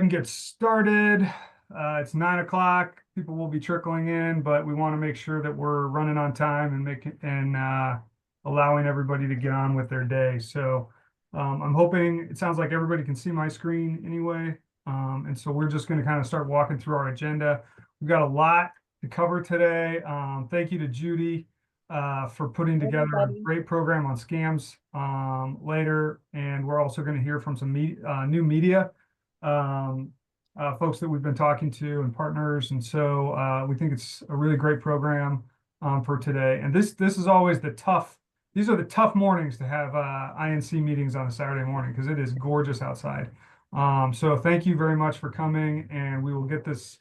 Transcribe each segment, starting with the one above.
and get started. It's 9 o'clock. People will be trickling in, but we want to make sure that we're running on time and allowing everybody to get on with their day. So I'm hoping, it sounds like everybody can see my screen anyway. And so we're just going to kind of start walking through our agenda. We've got a lot to cover today. Thank you to Judy for putting together a great program on scams later. And we're also going to hear from some new media folks that we've been talking to and partners. And so we think it's a really great program for today. And this is always these are the tough mornings to have INC meetings on a Saturday morning because it is gorgeous outside. So thank you very much for coming, and we will get this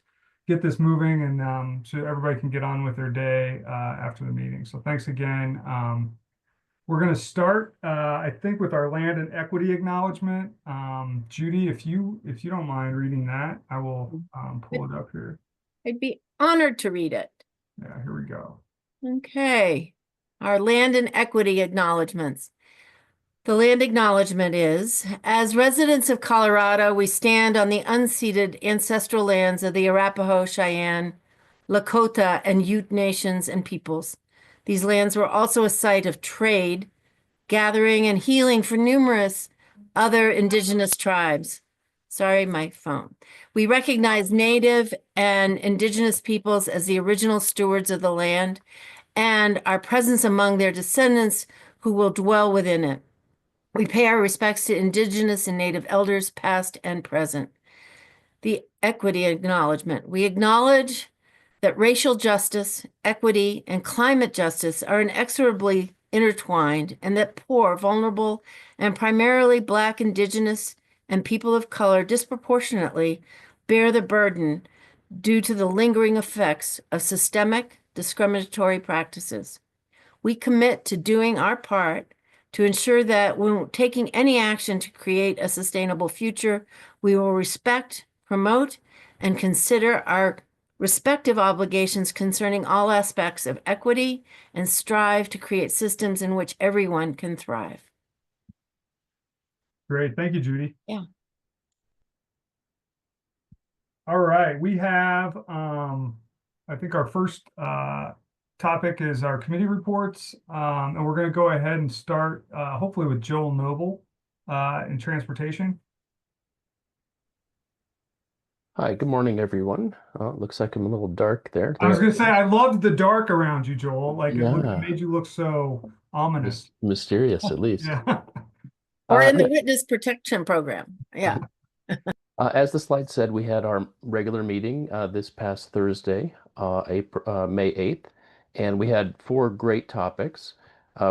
moving, and so everybody can get on with their day after the meeting. So thanks again. We're going to start, I think, with our land and equity acknowledgement. Judy, if you don't mind reading that, I will pull it up here. I'd be honored to read it. Yeah, here we go. Okay, our land and equity acknowledgements. The land acknowledgement is, as residents of Colorado, we stand on the unceded ancestral lands of the Arapaho, Cheyenne, Lakota, and Ute nations and peoples. These lands were also a site of trade, gathering, and healing for numerous other indigenous tribes. Sorry, my phone. We recognize Native and indigenous peoples as the original stewards of the land and our presence among their descendants who will dwell within it. We pay our respects to Indigenous and Native elders, past and present. The equity acknowledgement. We acknowledge that racial justice, equity, and climate justice are inexorably intertwined, and that poor, vulnerable, and primarily Black, Indigenous, and people of color disproportionately bear the burden due to the lingering effects of systemic discriminatory practices. We commit to doing our part to ensure that when taking any action to create a sustainable future, we will respect, promote, and consider our respective obligations concerning all aspects of equity and strive to create systems in which everyone can thrive. Great. Thank you, Judy. Yeah. All right. We have, I think our first topic is our committee reports, and we're going to go ahead and start hopefully with Joel Noble in transportation. Hi, good morning, everyone. Looks like I'm a little dark there. I was going to say, I loved the dark around you, Joel. Like it made you look so ominous. Mysterious, at least. Yeah. Or in the witness protection program. Yeah. As the slide said, we had our regular meeting this past Thursday, May 8th, and we had 4 great topics.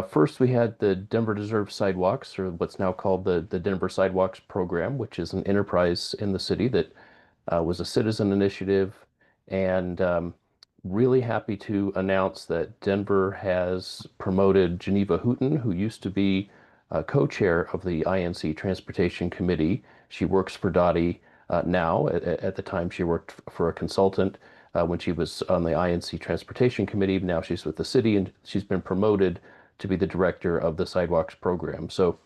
First, we had the Denver Deserve Sidewalks, or what's now called the Denver Sidewalks Program, which is an enterprise in the city that was a citizen initiative, and really happy to announce that Denver has promoted Geneva Hooten, who used to be co-chair of the INC Transportation Committee. She works for Dottie now. At the time, she worked for a consultant when she was on the INC Transportation Committee. Now she's with the city, and she's been promoted to be the director of the Sidewalks Program. So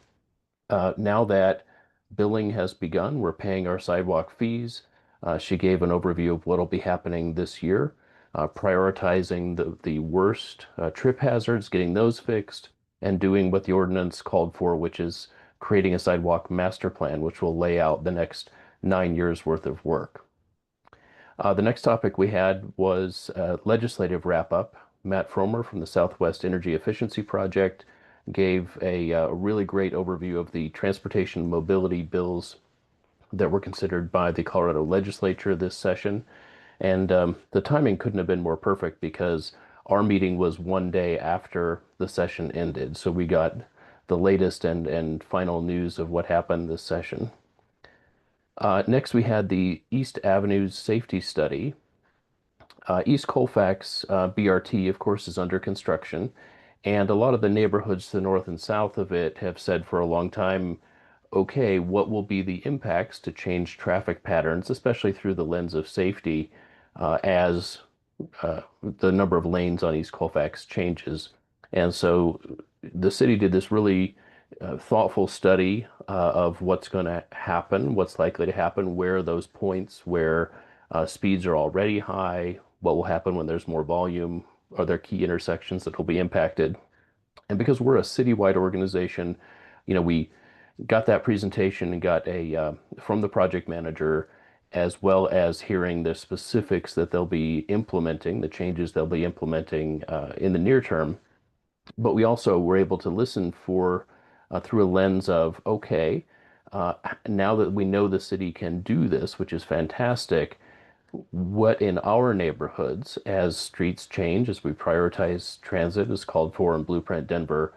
now that billing has begun, we're paying our sidewalk fees. She gave an overview of what will be happening this year, prioritizing the worst trip hazards, getting those fixed, and doing what the ordinance called for, which is creating a sidewalk master plan, which will lay out the next 9 years worth of work. The next topic we had was legislative wrap-up. Matt Fromer from the Southwest Energy Efficiency Project gave a really great overview of the transportation mobility bills that were considered by the Colorado legislature this session. And the timing couldn't have been more perfect because our meeting was one day after the session ended. So we got the latest and final news of what happened this session. Next, we had the East Avenues Safety Study. East Colfax BRT, of course, is under construction. And a lot of the neighborhoods to the north and south of it have said for a long time, okay, what will be the impacts to change traffic patterns, especially through the lens of safety, as the number of lanes on East Colfax changes. And so the city did this really thoughtful study of what's going to happen, what's likely to happen, where are those points where speeds are already high, what will happen when there's more volume, are there key intersections that will be impacted? And because we're a citywide organization, we got that presentation and got from the project manager, as well as hearing the specifics that they'll be implementing, the changes they'll be implementing in the near term. But we also were able to listen for through a lens of, okay, now that we know the city can do this, which is fantastic, what in our neighborhoods, as streets change, as we prioritize transit as called for in Blueprint Denver,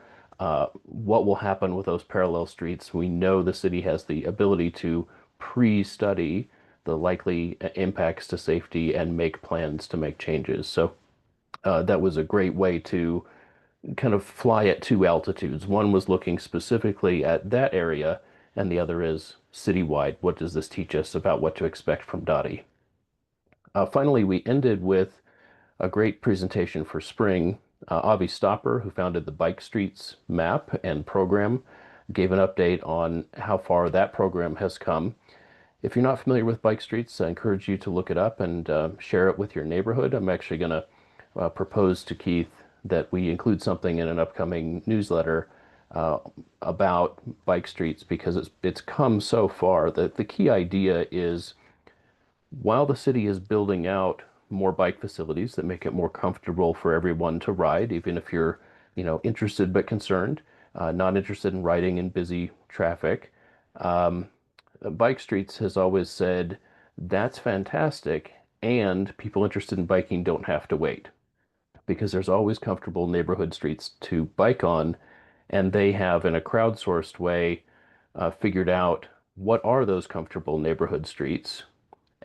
what will happen with those parallel streets? We know the city has the ability to pre-study the likely impacts to safety and make plans to make changes. So that was a great way to kind of fly at two altitudes. One was looking specifically at that area, and the other is citywide. What does this teach us about what to expect from Dottie? Finally, we ended with a great presentation for spring. Avi Stopper, who founded the Bike Streets map and program, gave an update on how far that program has come. If you're not familiar with Bike Streets, I encourage you to look it up and share it with your neighborhood. I'm actually going to propose to Keith that we include something in an upcoming newsletter about Bike Streets because it's come so far. The key idea is while the city is building out more bike facilities that make it more comfortable for everyone to ride, even if you're, interested but concerned, not interested in riding in busy traffic. Bike Streets has always said that's fantastic, and people interested in biking don't have to wait because there's always comfortable neighborhood streets to bike on, and they have, in a crowdsourced way, figured out what are those comfortable neighborhood streets.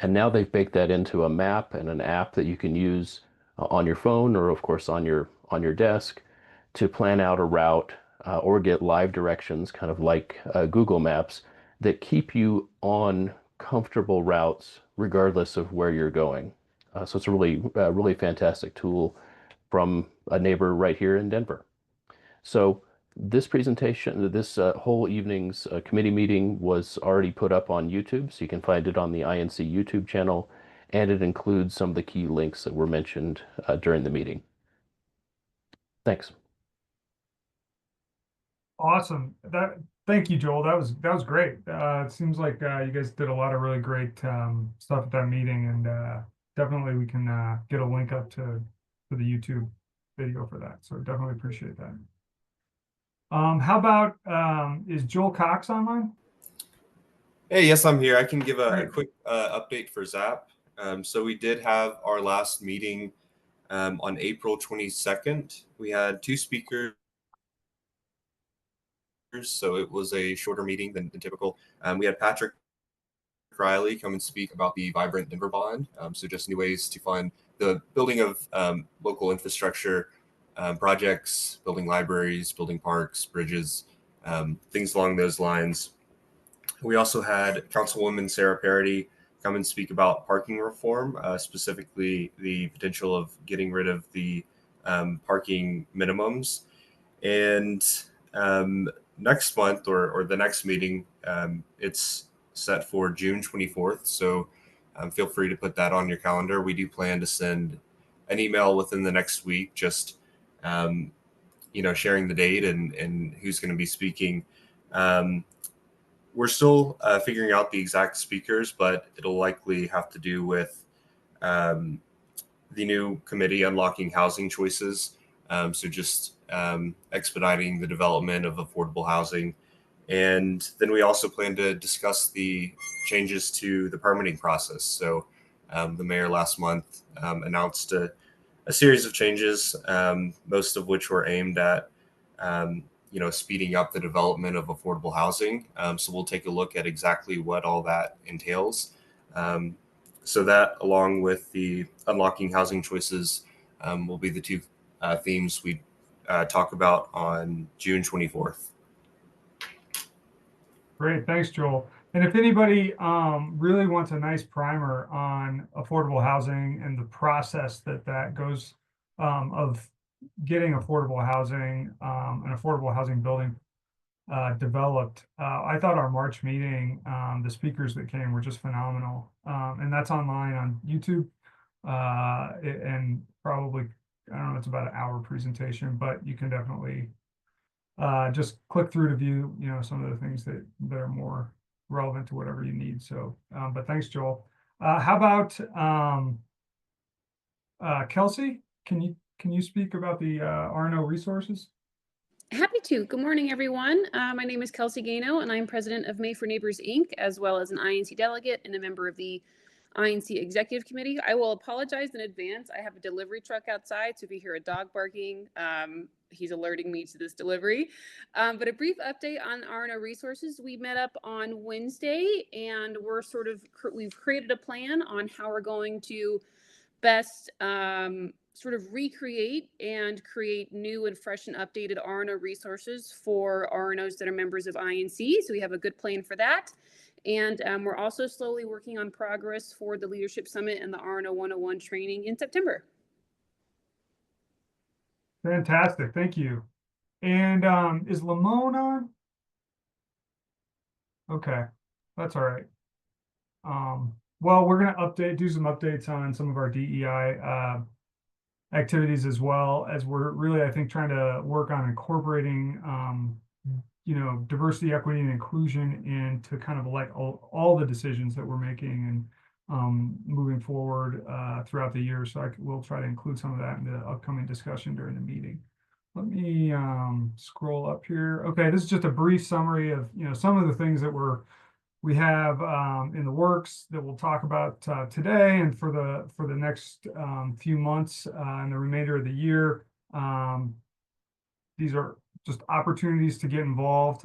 And now they've baked that into a map and an app that you can use on your phone or, of course, on your desk to plan out a route or get live directions, kind of like Google Maps, that keep you on comfortable routes regardless of where you're going. So it's a really fantastic tool from a neighbor right here in Denver. So this presentation, this whole evening's committee meeting was already put up on YouTube, so you can find it on the INC YouTube channel, and it includes some of the key links that were mentioned during the meeting. Thanks. Awesome. Thank you, Joel. That was great. It seems like you guys did a lot of really great stuff at that meeting, and definitely we can get a link up to the YouTube video for that. So definitely appreciate that. How about is Joel Cox online? Hey, yes, I'm here. I can give a Great. quick update for ZAP. So we did have our last meeting on April 22nd. We had 2 speakers, so it was a shorter meeting than typical. We had Patrick Riley come and speak about the Vibrant Denver Bond. So just new ways to fund the building of local infrastructure projects, building libraries, building parks, bridges, things along those lines. We also had Councilwoman Sarah Parody come and speak about parking reform, specifically the potential of getting rid of the parking minimums. And next month or the next meeting, it's set for June 24th. So feel free to put that on your calendar. We do plan to send an email within the next week, just sharing the date and who's going to be speaking. We're still figuring out the exact speakers, but it'll likely have to do with the new committee, Unlocking Housing Choices. So just expediting the development of affordable housing. And then we also plan to discuss the changes to the permitting process. So the mayor last month announced a series of changes, most of which were aimed at speeding up the development of affordable housing. So we'll take a look at exactly what all that entails. So that, along with the Unlocking Housing Choices, will be the 2 themes we talk about on June 24th. Great, thanks, Joel. And if anybody really wants a nice primer on affordable housing and the process that goes of getting affordable housing, an affordable housing building developed. I thought our March meeting, the speakers that came were just phenomenal. And that's online on YouTube. And probably, I don't know, it's about an hour presentation, but you can definitely just click through to view, some of the things that are more relevant to whatever you need. So, but thanks, Joel. How about Kelsey? Can you speak about the RNO resources? Happy to. Good morning, everyone. My name is Kelsey Gano, and I'm president of May for Neighbors, Inc., as well as an INC delegate and a member of the INC Executive Committee. I will apologize in advance. I have a delivery truck outside, so if you hear a dog barking, he's alerting me to this delivery. But a brief update on RNO resources. We met up on Wednesday, and we've created a plan on how we're going to best sort of recreate and create new and fresh and updated RNO resources for RNOs that are members of INC. So we have a good plan for that. And we're also slowly working on progress for the Leadership Summit and the RNO 101 training in September. Fantastic. Thank you. And is Lamone on? Okay, that's all right. Well, we're going to do some updates on some of our DEI activities, as well as we're really, I think, trying to work on incorporating, diversity, equity, and inclusion into kind of like all the decisions that we're making and moving forward throughout the year. So we'll try to include some of that in the upcoming discussion during the meeting. Let me scroll up here. Okay, this is just a brief summary of some of the things that we have in the works that we'll talk about today and for the next few months and the remainder of the year. These are just opportunities to get involved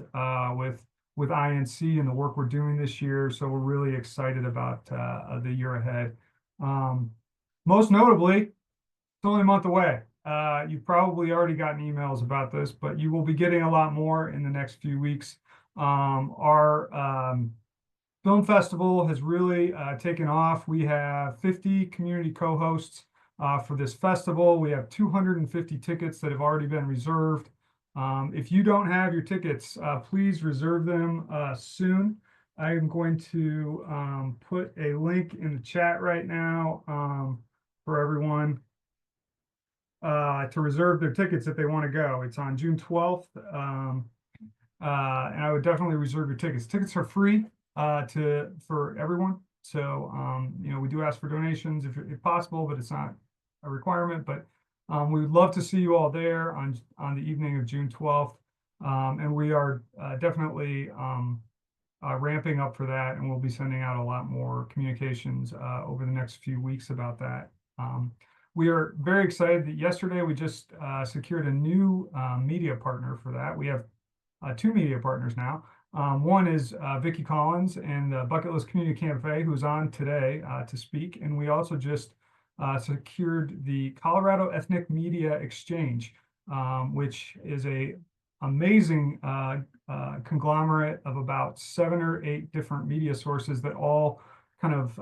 with INC and the work we're doing this year. So we're really excited about the year ahead. Most notably, it's only a month away. You've probably already gotten emails about this, but you will be getting a lot more in the next few weeks. Our film festival has really taken off. We have 50 community co-hosts for this festival. We have 250 tickets that have already been reserved. If you don't have your tickets, please reserve them soon. I am going to put a link in the chat right now for everyone to reserve their tickets if they want to go. It's on June 12th. And I would definitely reserve your tickets. Tickets are free for everyone. So, we do ask for donations if possible, but it's not a requirement. But we would love to see you all there on the evening of June 12th. And we are definitely ramping up for that. And we'll be sending out a lot more communications over the next few weeks about that. We are very excited that yesterday we just secured a new media partner for that. We have 2 media partners now. One is Vicky Collins and the Bucket List Community Cafe, who's on today to speak. And we also just secured the Colorado Ethnic Media Exchange, which is a amazing conglomerate of about 7 or 8 different media sources that all kind of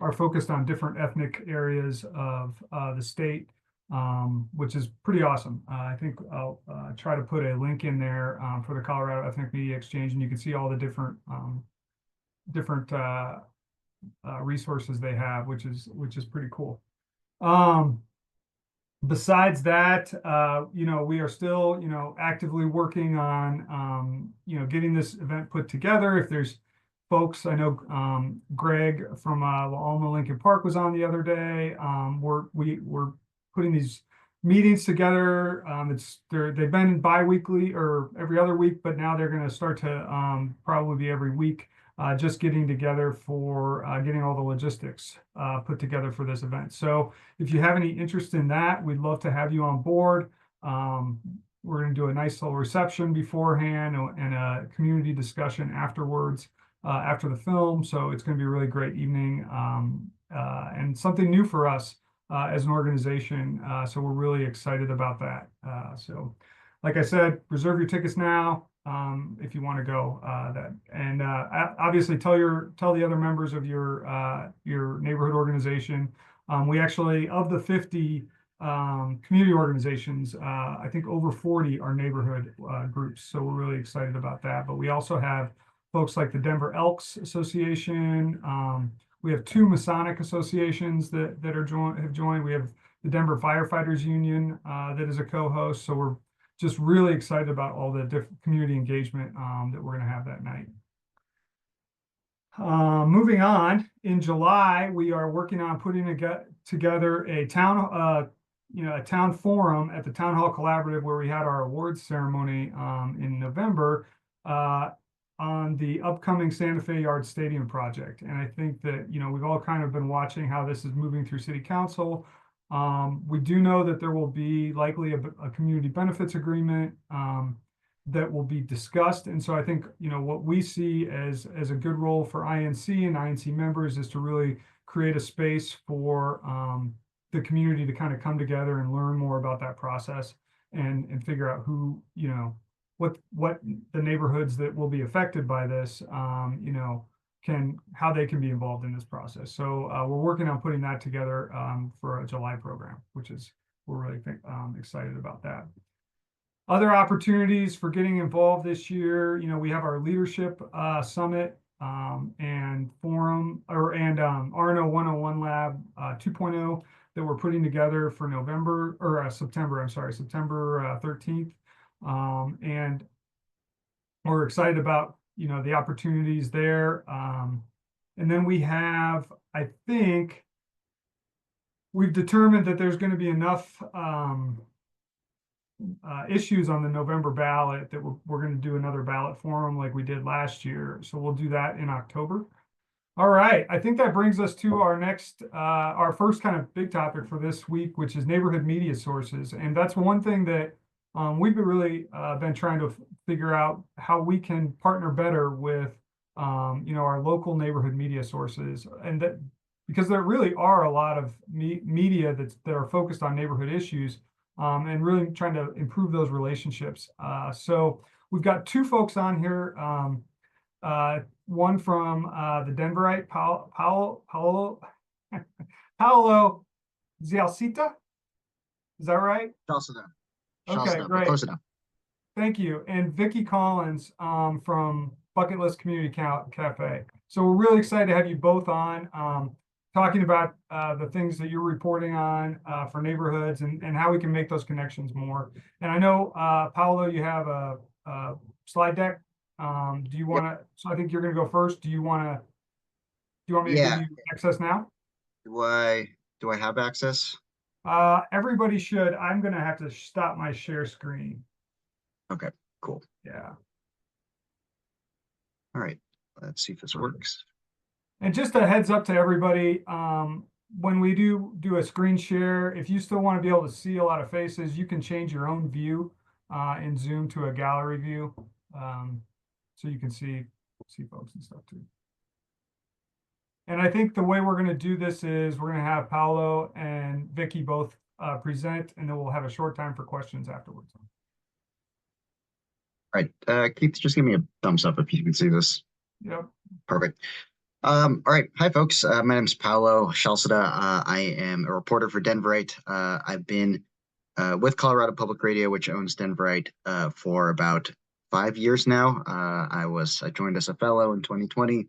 are focused on different ethnic areas of the state. Which is pretty awesome. I think I'll try to put a link in there for the Colorado Ethnic Media Exchange, and you can see all the different resources they have, which is pretty cool. Besides that, we are still actively working on getting this event put together. If there's folks, I know Greg from La Alma Lincoln Park was on the other day. We're putting these meetings together. They've been bi-weekly or every other week, but now they're going to start to probably be every week, just getting together for getting all the logistics put together for this event. So if you have any interest in that, we'd love to have you on board. We're going to do a nice little reception beforehand and a community discussion afterwards, after the film. So it's going to be a really great evening and something new for us as an organization. So we're really excited about that. So like I said, reserve your tickets now if you want to go. And obviously tell the other members of your neighborhood organization. We actually, of the 50 community organizations. I think over 40 are neighborhood groups. So we're really excited about that. But we also have folks like the Denver Elks Association. We have 2 Masonic associations that have joined. We have the Denver Firefighters Union that is a co-host. So we're just really excited about all the different community engagement that we're going to have that night. Moving on, in July, we are working on putting together a town forum at the Town Hall Collaborative, where we had our awards ceremony in November on the upcoming Santa Fe Yard Stadium project. And I think that, we've all kind of been watching how this is moving through City Council. We do know that there will be likely a community benefits agreement that will be discussed. And so I think, what we see as a good role for INC and INC members is to really create a space for the community to kind of come together and learn more about that process and figure out who, what the neighborhoods that will be affected by this, how they can be involved in this process. So we're working on putting that together for a July program, we're really excited about that. Other opportunities for getting involved this year, we have our leadership summit and forum and RNO 101 Lab 2.0 that we're putting together for September 13th. And we're excited about, the opportunities there. And then we have, I think, we've determined that there's going to be enough issues on the November ballot that we're going to do another ballot forum like we did last year. So we'll do that in October. All right. I think that brings us to our first kind of big topic for this week, which is neighborhood media sources. And that's one thing that we've been trying to figure out how we can partner better with, our local neighborhood media sources. And that because there really are a lot of media that are focused on neighborhood issues. And really trying to improve those relationships. So we've got 2 folks on here. One from the Denverite, Paolo Zialcita. Is that right? Zialcita. Okay, great. Close enough. Thank you. And Vicky Collins from Bucket List Community Cafe. So we're really excited to have you both on. Talking about the things that you're reporting on for neighborhoods and how we can make those connections more. And I know, Paolo, you have a slide deck. Do you want to? So I think you're going to go first. Do you want me to give you access now? Do I have access? Everybody should. I'm going to have to stop my share screen. Okay, cool. Yeah. All right. Let's see if this works. And just a heads up to everybody, when we do a screen share, if you still want to be able to see a lot of faces, you can change your own view in Zoom to a gallery view, so you can see folks and stuff too. And I think the way we're going to do this is we're going to have Paolo and Vicky both present, and then we'll have a short time for questions afterwards. All right, Keith, just give me a thumbs up if you can see this. Yep. Perfect. All right. Hi, folks. My name is Paolo Zialcita. I am a reporter for Denverite. I've been with Colorado Public Radio, which owns Denverite, for about 5 years now. I joined as a fellow in 2020.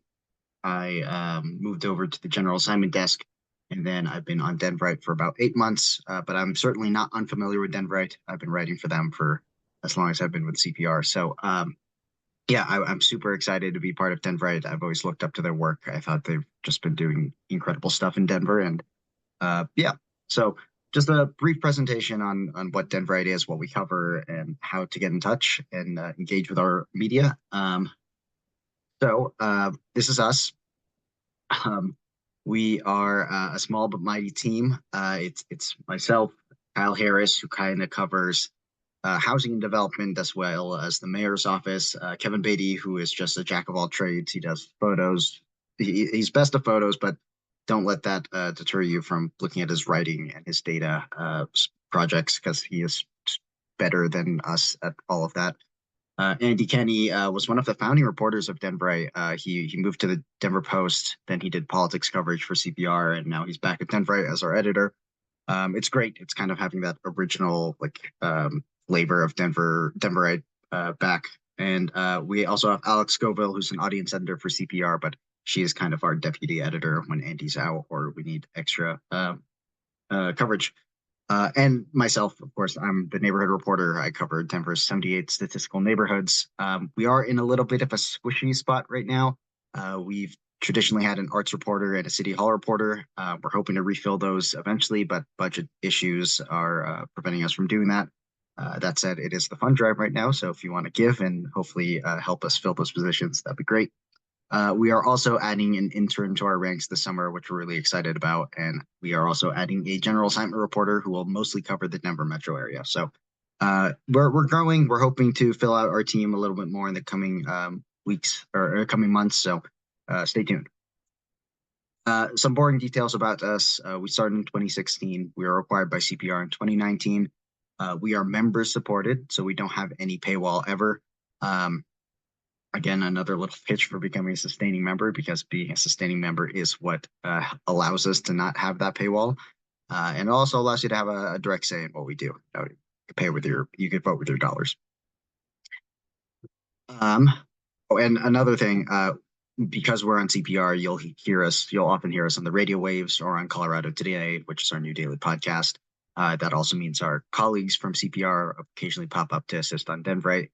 I moved over to the general assignment desk, and then I've been on Denverite for about 8 months. But I'm certainly not unfamiliar with Denverite. I've been writing for them for as long as I've been with CPR. So, yeah, I'm super excited to be part of Denverite. I've always looked up to their work. I thought they've just been doing incredible stuff in Denver. And yeah, so just a brief presentation on what Denverite is, what we cover, and how to get in touch and engage with our media. So this is us. We are a small but mighty team. It's myself, Kyle Harris, who kind of covers housing and development, as well as the mayor's office. Kevin Beatty, who is just a jack of all trades. He does photos. He's best of photos, but don't let that deter you from looking at his writing and his data projects, because he is better than us at all of that. Andy Kenny was one of the founding reporters of Denverite. He moved to the Denver Post, then he did politics coverage for CPR, and now he's back at Denverite as our editor. It's great. It's kind of having that original flavor of Denverite back. And we also have Alex Scoville, who's an audience editor for CPR, but she is kind of our deputy editor when Andy's out or we need extra coverage. And myself, of course, I'm the neighborhood reporter. I cover Denver's 78 statistical neighborhoods. We are in a little bit of a squishy spot right now. We've traditionally had an arts reporter and a city hall reporter. We're hoping to refill those eventually, but budget issues are preventing us from doing that. That said, it is the fund drive right now. So if you want to give and hopefully help us fill those positions, that'd be great. We are also adding an intern to our ranks this summer, which we're really excited about. And we are also adding a general assignment reporter who will mostly cover the Denver metro area. So we're growing. We're hoping to fill out our team a little bit more in the coming weeks or coming months. So stay tuned. Some boring details about us. We started in 2016. We were acquired by CPR in 2019. We are member supported, so we don't have any paywall ever. Again, another little pitch for becoming a sustaining member, because being a sustaining member is what allows us to not have that paywall. And it also allows you to have a direct say in what we do. You could pay with you could vote with your dollars. Oh, and another thing, because we're on CPR, you'll often hear us on the radio waves or on Colorado Today, which is our new daily podcast. That also means our colleagues from CPR occasionally pop up to assist on Denverite.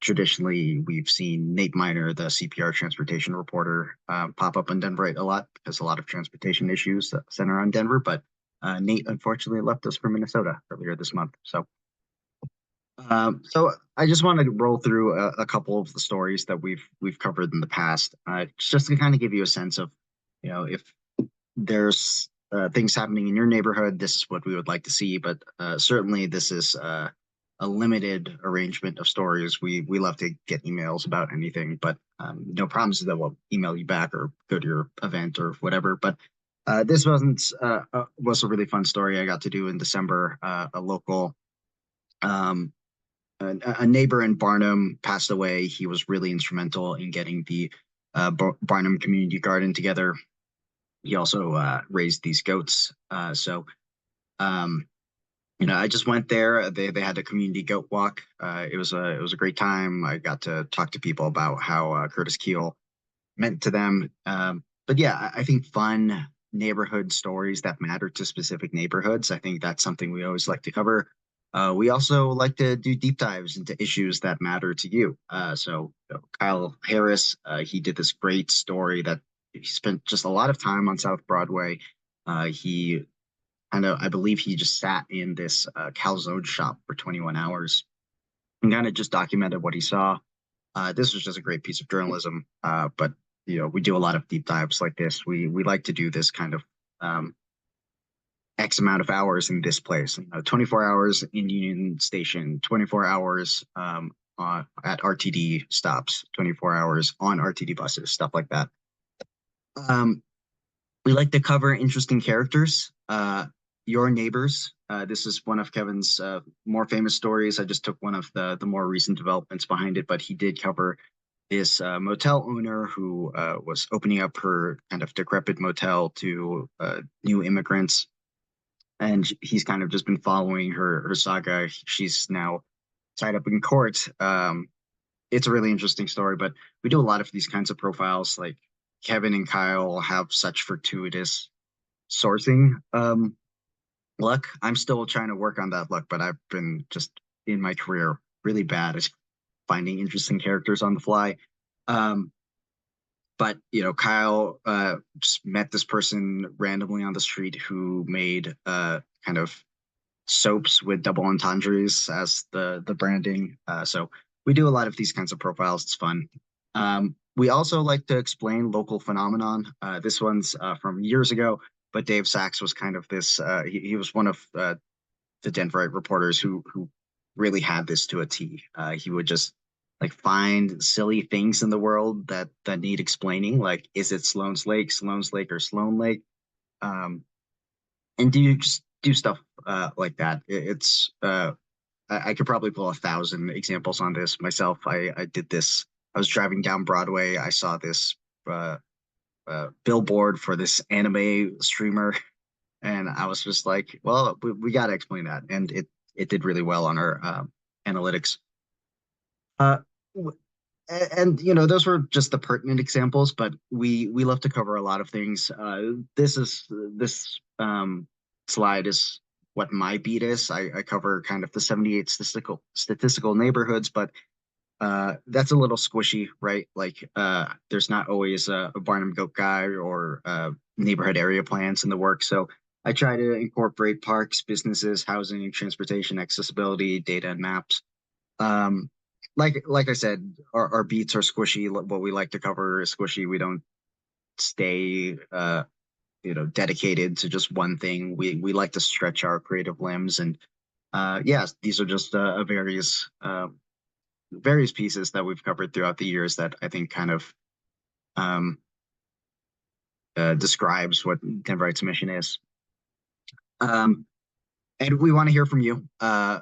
Traditionally, we've seen Nate Meyer, the CPR transportation reporter, pop up on Denverite a lot because a lot of transportation issues center on Denver. But Nate unfortunately left us for Minnesota earlier this month. So I just want to roll through a couple of the stories that we've covered in the past, just to kind of give you a sense of, if there's things happening in your neighborhood, this is what we would like to see. But certainly, this is a limited arrangement of stories. We love to get emails about anything, but no promises that we'll email you back or go to your event or whatever. But this was a really fun story I got to do in December. A local a neighbor in Barnum passed away. He was really instrumental in getting the Barnum Community Garden together. He also raised these goats. I just went there. They had a community goat walk. It was a great time. I got to talk to people about how Curtis Keel meant to them. But yeah, I think fun neighborhood stories that matter to specific neighborhoods, I think that's something we always like to cover. We also like to do deep dives into issues that matter to you. Kyle Harris, he did this great story that he spent just a lot of time on South Broadway. I believe he just sat in this calzone shop for 21 hours and kind of just documented what he saw. This was just a great piece of journalism. But we do a lot of deep dives like this. We like to do this kind of X amount of hours in this place. 24 hours in Union Station, 24 hours at RTD stops, 24 hours on RTD buses, stuff like that. We like to cover interesting characters. Your neighbors. This is one of Kevin's more famous stories. I just took one of the more recent developments behind it, but he did cover this motel owner who was opening up her kind of decrepit motel to new immigrants. And he's kind of just been following her saga. She's now tied up in court. It's a really interesting story, but we do a lot of these kinds of profiles. Like Kevin and Kyle have such fortuitous sourcing luck. I'm still trying to work on that luck, but I've been just in my career really bad at finding interesting characters on the fly. But Kyle just met this person randomly on the street who made kind of soaps with double entendres as the branding. So we do a lot of these kinds of profiles. It's fun. We also like to explain local phenomenon. This one's from years ago, but Dave Sachs was kind of this. He was one of the Denverite reporters who really had this to a T. He would just find silly things in the world that need explaining, like is it Sloan's Lake, or Sloan Lake, and do stuff like that. It's I could probably pull 1,000 examples on this myself. I did this. I was driving down Broadway. I saw this billboard for this anime streamer, And I was just like, well, we got to explain that. And it did really well on our analytics. Uh, and those were just the pertinent examples, but we love to cover a lot of things. This slide is what my beat is. I cover kind of the 78 statistical neighborhoods, but that's a little squishy, right? Like there's not always a Barnum Goat guy or neighborhood area plans in the work. So I try to incorporate parks, businesses, housing, transportation, accessibility, data, and maps. Like I said, our beats are squishy. What we like to cover is squishy. We don't stay dedicated to just one thing. We like to stretch our creative limbs, and yes, these are just various pieces that we've covered throughout the years that I think kind of describes what Denverite's mission is. And we want to hear from you.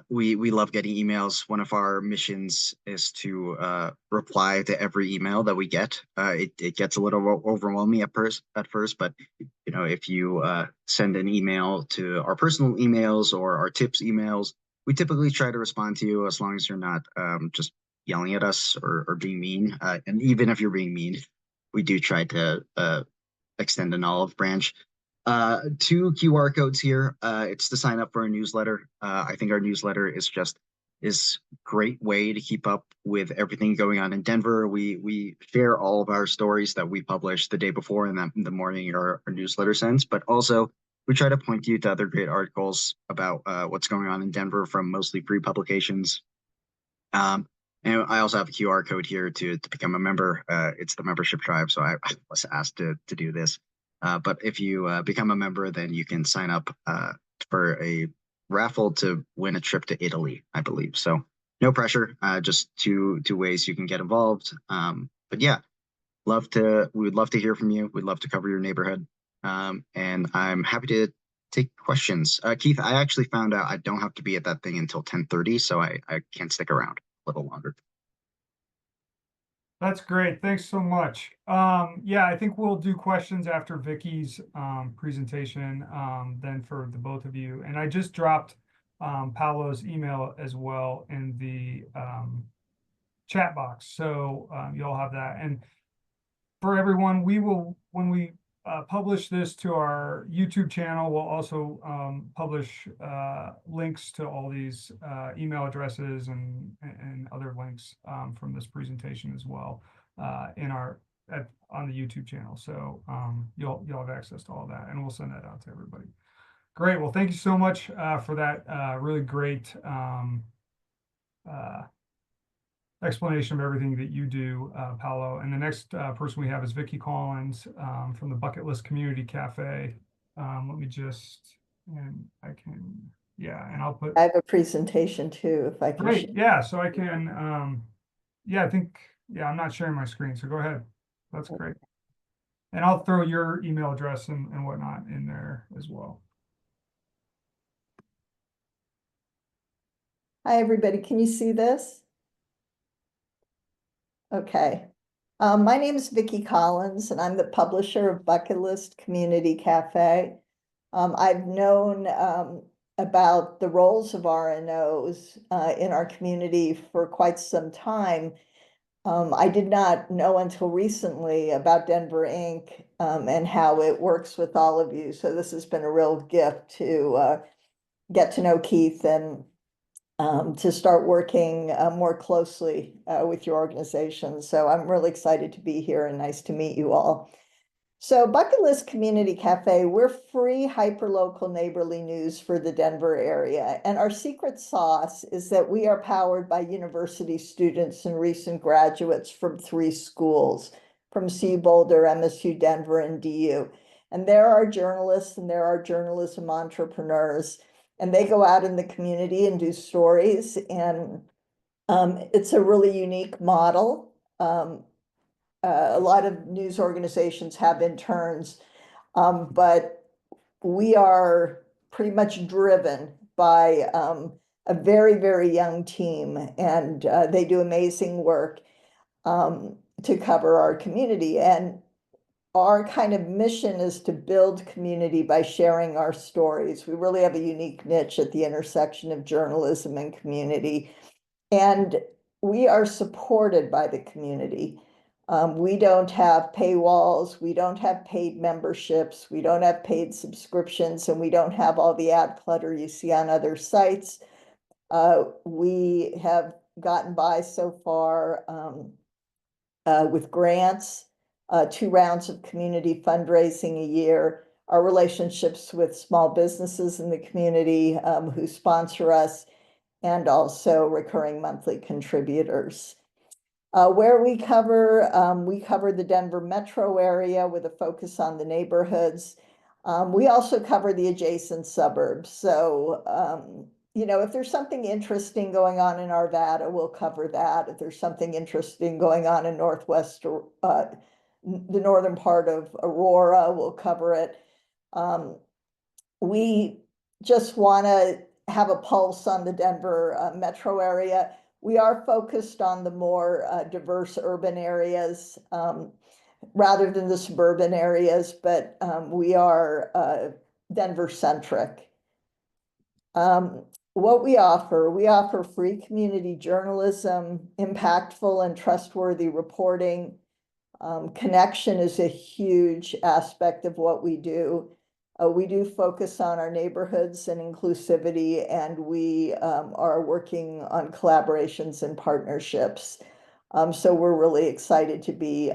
We love getting emails. One of our missions is to reply to every email that we get. It gets a little overwhelming at first, but if you send an email to our personal emails or our tips emails, we typically try to respond to you as long as you're not just yelling at us or being mean. And even if you're being mean, we do try to extend an olive branch. 2 QR codes here. It's to sign up for a newsletter. I think our newsletter is great way to keep up with everything going on in Denver. We share all of our stories that we publish the day before and then in the morning our newsletter sends, but also we try to point you to other great articles about what's going on in Denver from mostly free publications. And I also have a QR code here to become a member. It's the membership drive, so I was asked to do this. But if you become a member, then you can sign up for a raffle to win a trip to Italy, I believe. So no pressure, just two ways you can get involved. But yeah, we would love to hear from you. We'd love to cover your neighborhood. And I'm happy to take questions. Keith, I actually found out I don't have to be at that thing until 10:30, so I can't stick around a little longer. That's great. Thanks so much. Yeah, I think we'll do questions after Vicky's presentation, then for the both of you. And I just dropped Paolo's email as well in the chat box. So you'll have that. And for everyone, when we publish this to our YouTube channel, we'll also publish links to all these email addresses and other links from this presentation as well on the YouTube channel. So you'll have access to all that, and we'll send that out to everybody. Great. Well, thank you so much for that really great explanation of everything that you do, Paolo. And the next person we have is Vicky Collins from the Bucket List Community Cafe. Let me just, and I'll put. I have a presentation too, if I can. Great, yeah, so I can, I'm not sharing my screen, so go ahead. That's great. And I'll throw your email address and whatnot in there as well. Hi, everybody. Can you see this? Okay. My name is Vicky Collins, and I'm the publisher of Bucket List Community Cafe. I've known about the roles of RNOs in our community for quite some time. I did not know until recently about Denver Inc. And how it works with all of you. So this has been a real gift to get to know Keith and to start working more closely with your organization. So I'm really excited to be here and nice to meet you all. So Bucket List Community Cafe, we're free hyperlocal neighborly news for the Denver area. And our secret sauce is that we are powered by university students and recent graduates from 3 schools, from CU Boulder, MSU Denver, and DU. And there are journalists and there are journalism entrepreneurs. And they go out in the community and do stories. And it's a really unique model. A lot of news organizations have interns, but we are pretty much driven by a very, very young team. And they do amazing work to cover our community. And our kind of mission is to build community by sharing our stories. We really have a unique niche at the intersection of journalism and community. And we are supported by the community. We don't have paywalls, we don't have paid memberships, we don't have paid subscriptions, and we don't have all the ad clutter you see on other sites. We have gotten by so far with grants, 2 rounds of community fundraising a year, our relationships with small businesses in the community who sponsor us, and also recurring monthly contributors. Where we cover the Denver metro area with a focus on the neighborhoods. We also cover the adjacent suburbs. So, you know, if there's something interesting going on in Arvada, we'll cover that. If there's something interesting going on in Northwest, the northern part of Aurora, we'll cover it. We just want to have a pulse on the Denver metro area. We are focused on the more diverse urban areas rather than the suburban areas, but we are Denver centric. What we offer free community journalism, impactful and trustworthy reporting. Connection is a huge aspect of what we do. We do focus on our neighborhoods and inclusivity, and we are working on collaborations and partnerships. So we're really excited to be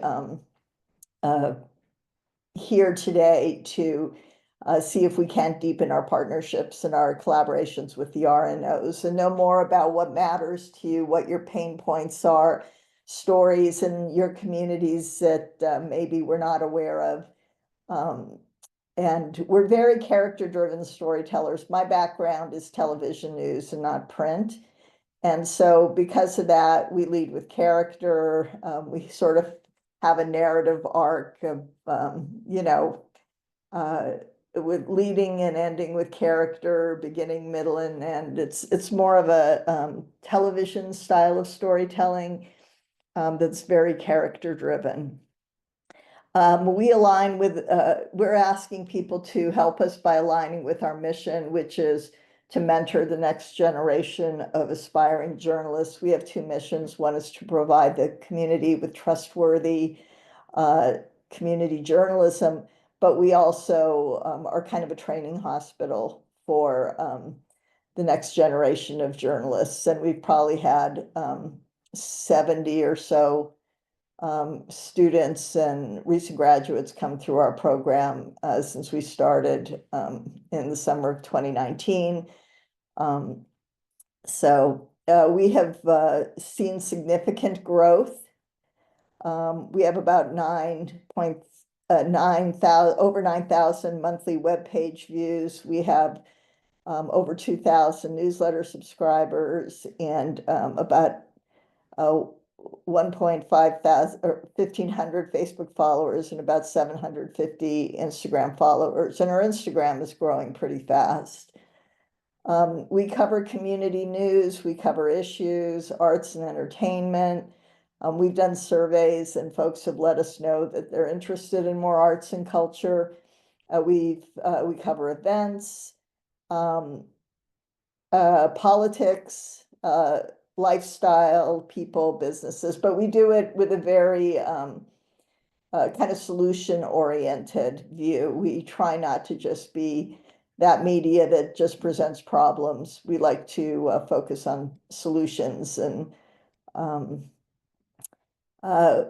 here today to see if we can deepen our partnerships and our collaborations with the RNOs and know more about what matters to you, what your pain points are, stories in your communities that maybe we're not aware of. And we're very character-driven storytellers. My background is television news and not print. And so because of that, we lead with character. We sort of have a narrative arc of, you know, with leading and ending with character, beginning, middle, and end. It's more of a television style of storytelling that's very character-driven. We align with, we're asking people to help us by aligning with our mission, which is to mentor the next generation of aspiring journalists. We have 2 missions. One is to provide the community with trustworthy community journalism, but we also are kind of a training hospital for the next generation of journalists. And we've probably had 70 or so students and recent graduates come through our program since we started in the summer of 2019. So we have seen significant growth. We have about over 9,000 monthly web page views. We have over 2,000 newsletter subscribers and about 1.5 thousand or 1,500 Facebook followers and about 750 Instagram followers. And our Instagram is growing pretty fast. We cover community news, we cover issues, arts and entertainment. We've done surveys and folks have let us know that they're interested in more arts and culture. We cover events, politics, lifestyle, people, businesses, but we do it with a very kind of solution-oriented view. We try not to just be that media that just presents problems. We like to focus on solutions. And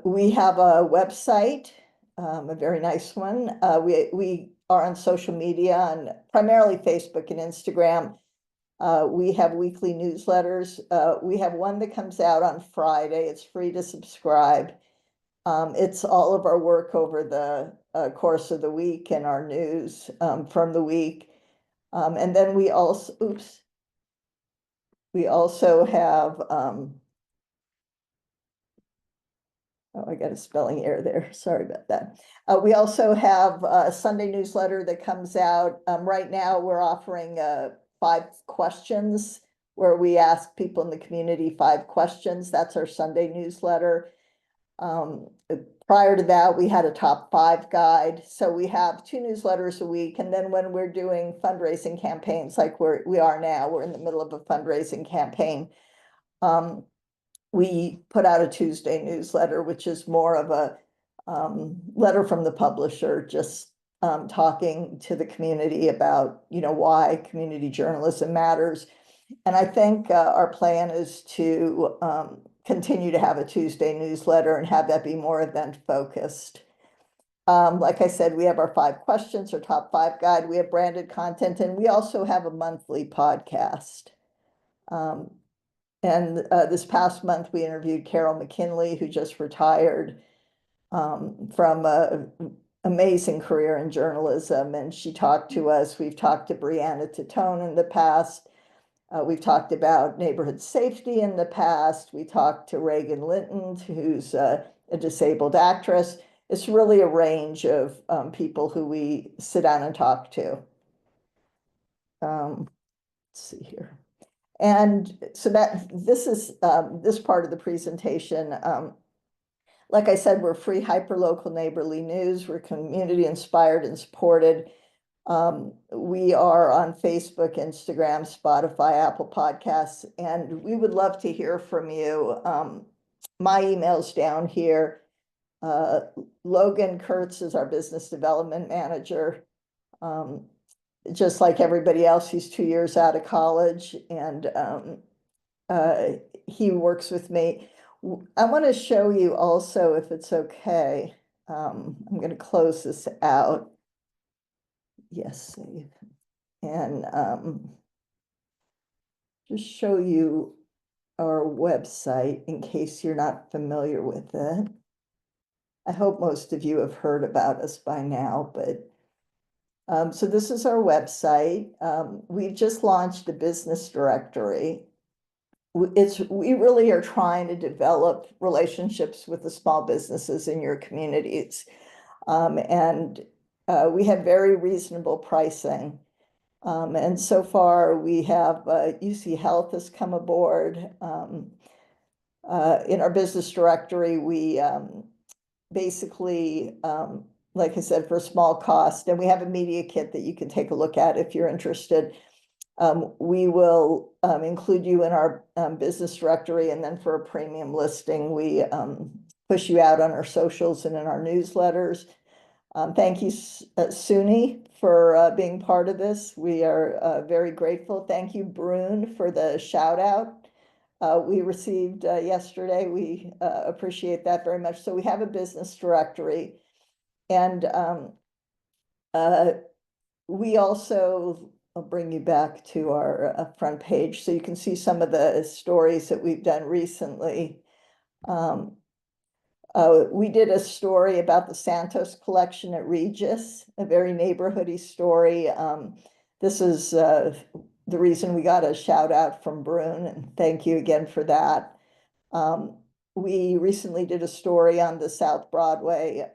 we have a website, a very nice one. We are on social media, and primarily Facebook and Instagram. We have weekly newsletters. We have one that comes out on Friday. It's free to subscribe. It's all of our work over the course of the week and our news from the week. And then we also, have, oh, I got a spelling error there. Sorry about that. We also have a Sunday newsletter that comes out. Right now, we're offering 5 questions where we ask people in the community 5 questions. That's our Sunday newsletter. Prior to that, we had a top 5 guide. So we have 2 newsletters a week. And then when we're doing fundraising campaigns like we are now, we're in the middle of a fundraising campaign. We put out a Tuesday newsletter, which is more of a letter from the publisher, just talking to the community about, why community journalism matters. And I think our plan is to continue to have a Tuesday newsletter and have that be more event focused. Like I said, we have our 5 questions, our top 5 guide, we have branded content, and we also have a monthly podcast. And this past month, we interviewed Carol McKinley, who just retired from an amazing career in journalism. And she talked to us. We've talked to Brianna Titone in the past. We've talked about neighborhood safety in the past. We talked to Reagan Linton, who's a disabled actress. It's really a range of people who we sit down and talk to. Let's see here. And so this is this part of the presentation. Like I said, we're free, hyperlocal, neighborly news. We're community inspired and supported. We are on Facebook, Instagram, Spotify, Apple Podcasts, and we would love to hear from you. My email's down here. Logan Kurtz is our business development manager. Just like everybody else, he's 2 years out of college, and he works with me. I want to show you also, if it's okay. I'm going to close this out. Yes, save. And just show you our website in case you're not familiar with it. I hope most of you have heard about us by now, but so this is our website. We've just launched a business directory. We really are trying to develop relationships with the small businesses in your communities. And we have very reasonable pricing. And so far we have UC Health has come aboard. In our business directory, we basically, like I said, for a small cost, and we have a media kit that you can take a look at if you're interested. We will include you in our business directory, and then for a premium listing, we push you out on our socials and in our newsletters. Thank you, Suni, for being part of this. We are very grateful. Thank you, Brune, for the shout out we received yesterday. We appreciate that very much. So we have a business directory, and we also, I'll bring you back to our front page so you can see some of the stories that we've done recently. We did a story about the Santos collection at Regis, a very neighborhoody story. This is the reason we got a shout out from Brune, and thank you again for that. We recently did a story on the South Broadway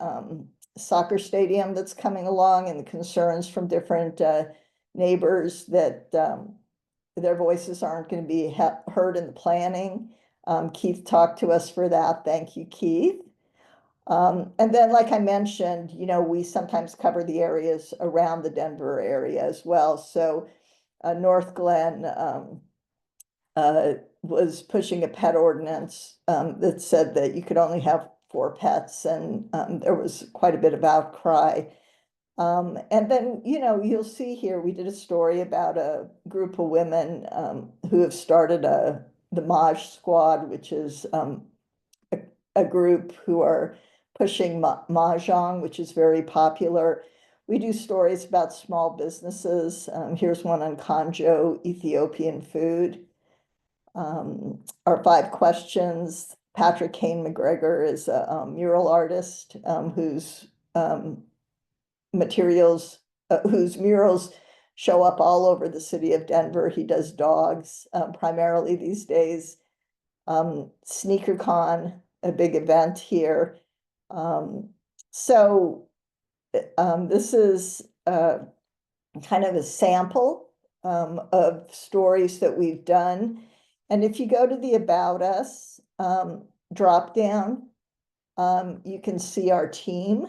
soccer stadium that's coming along, and the concerns from different neighbors that their voices aren't going to be heard in the planning. Keith talked to us for that. Thank you, Keith. And then, like I mentioned, we sometimes cover the areas around the Denver area as well. So North Glen was pushing a pet ordinance that said that you could only have 4 pets, and there was quite a bit of outcry. And then, you'll see here, we did a story about a group of women who have started the Maj Squad, which is a group who are pushing Mahjong, which is very popular. We do stories about small businesses. Here's one on Kanjo, Ethiopian food. Our 5 questions. Patrick Kane McGregor is a mural artist whose murals show up all over the city of Denver. He does dogs primarily these days. SneakerCon, a big event here. So this is kind of a sample of stories that we've done. And if you go to the About Us drop down, You can see our team.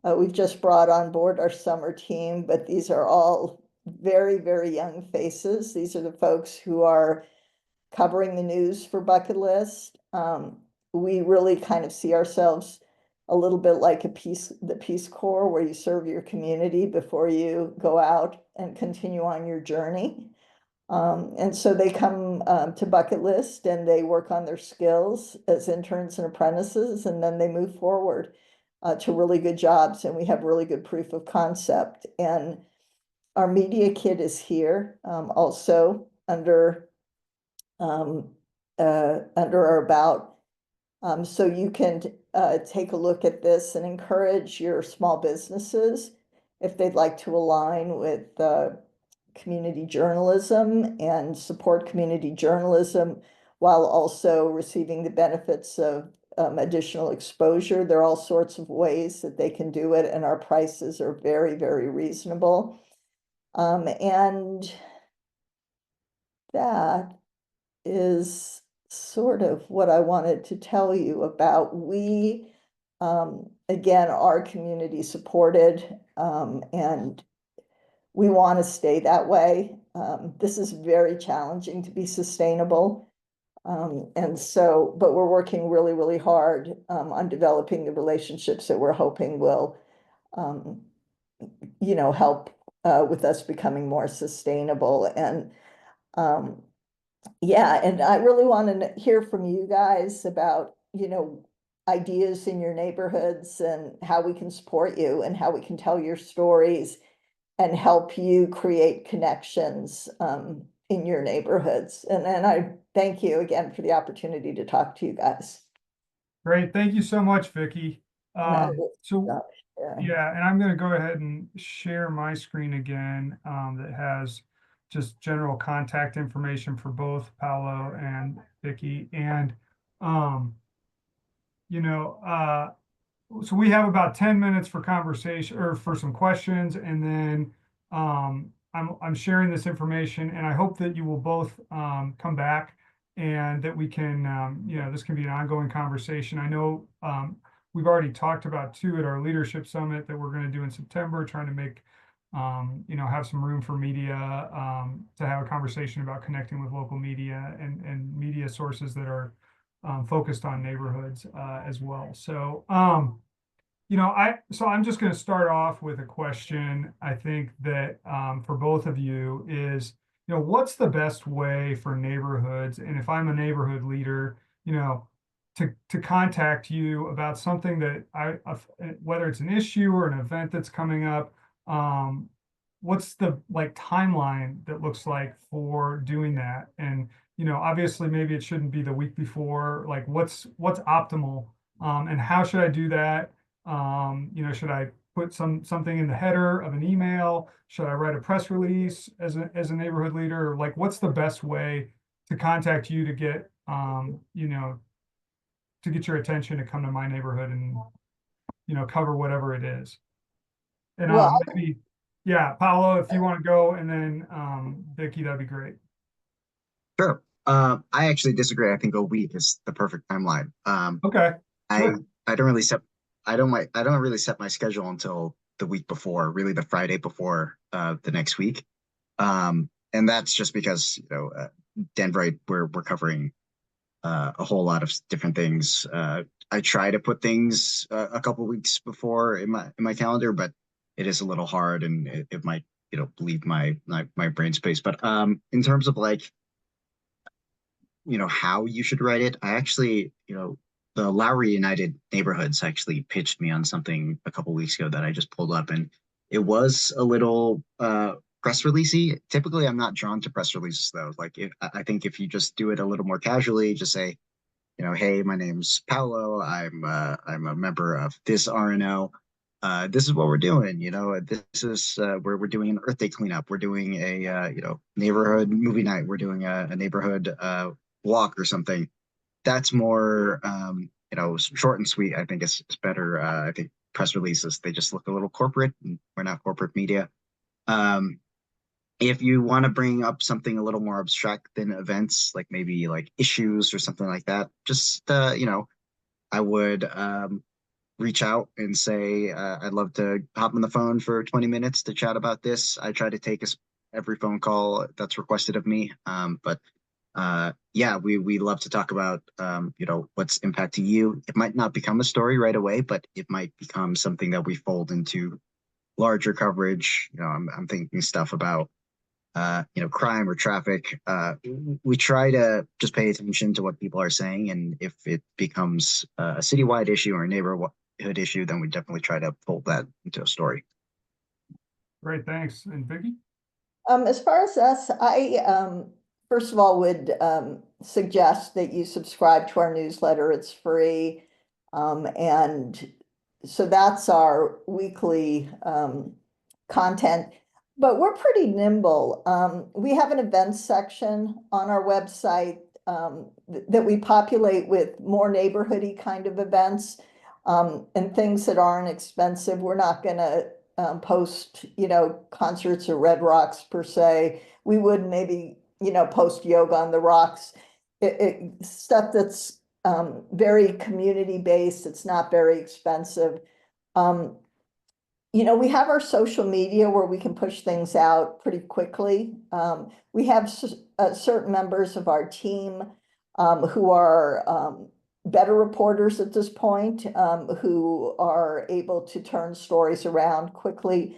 We've just brought on board our summer team, but these are all very, very young faces. These are the folks who are covering the news for Bucket List. We really kind of see ourselves a little bit like the Peace Corps, where you serve your community before you go out and continue on your journey. And so they come to Bucket List and they work on their skills as interns and apprentices, and then they move forward to really good jobs. And we have really good proof of concept. And our media kit is here also under our about. So you can take a look at this and encourage your small businesses if they'd like to align with community journalism and support community journalism while also receiving the benefits of additional exposure. There are all sorts of ways that they can do it, and our prices are very, very reasonable. And that is sort of what I wanted to tell you about. We, again, are community supported, and we want to stay that way. This is very challenging to be sustainable. And so, but we're working really, really hard on developing the relationships that we're hoping will, help with us becoming more sustainable. And yeah, and I really want to hear from you guys about, ideas in your neighborhoods and how we can support you and how we can tell your stories and help you create connections in your neighborhoods. And I thank you again for the opportunity to talk to you guys. Great. Thank you so much, Vicky. So sharing. yeah, and I'm going to go ahead and share my screen again that has just general contact information for both Paolo and Vicky. And, so we have about 10 minutes for conversation or for some questions. And then I'm sharing this information, and I hope that you will both come back and that we can, this can be an ongoing conversation. I know we've already talked about two at our leadership summit that we're going to do in September, trying to make, have some room for media to have a conversation about connecting with local media and media sources that are focused on neighborhoods as well. So, I'm just going to start off with a question. I think that for both of you is, what's the best way for neighborhoods? And if I'm a neighborhood leader, to contact you about something that whether it's an issue or an event that's coming up, what's the timeline that looks like for doing that? And, obviously maybe it shouldn't be the week before, what's optimal, and how should I do that? Should I put something in the header of an email? Should I write a press release as a neighborhood leader? What's the best way to contact you to get, to get your attention to come to my neighborhood and, cover whatever it is? And maybe, yeah, Paolo, if you want to go, and then Vicky, that'd be great. Sure. I actually disagree. I think a week is the perfect timeline. Okay. Sure. I don't really set my schedule until the week before, really the Friday before the next week. And that's just because, Denverite, we're covering a whole lot of different things. I try to put things a couple weeks before in my calendar, but it is a little hard, and it might, leave my brain space. But in terms of how you should write it, I actually, the Lowry United Neighborhoods actually pitched me on something a couple weeks ago that I just pulled up, and it was a little press releasey. Typically, I'm not drawn to press releases though. I think if you just do it a little more casually, just say, hey, my name's Paolo. I'm a member of this RNO. This is what we're doing. This is where we're doing an Earth Day cleanup. We're doing a neighborhood movie night. We're doing a neighborhood walk or something. That's more short and sweet. I think it's better. I think press releases, they just look a little corporate, and we're not corporate media. If you want to bring up something a little more abstract than events, maybe issues or something like that, just I would reach out and say, I'd love to hop on the phone for 20 minutes to chat about this. I try to take every phone call that's requested of me. But yeah, we love to talk about, what's impacting you. It might not become a story right away, but it might become something that we fold into larger coverage. I'm thinking stuff about, crime or traffic. We try to just pay attention to what people are saying. And if it becomes a citywide issue or a neighborhood issue, then we definitely try to fold that into a story. Great, thanks. And Vicky? As far as us, I first of all would suggest that you subscribe to our newsletter. It's free. And so that's our weekly content. But we're pretty nimble. We have an events section on our website that we populate with more neighborhoody kind of events and things that aren't expensive. We're not going to post, concerts or Red Rocks per se. We would maybe, post yoga on the rocks. Stuff that's very community based. It's not very expensive. We have our social media where we can push things out pretty quickly. We have certain members of our team who are better reporters at this point, who are able to turn stories around quickly.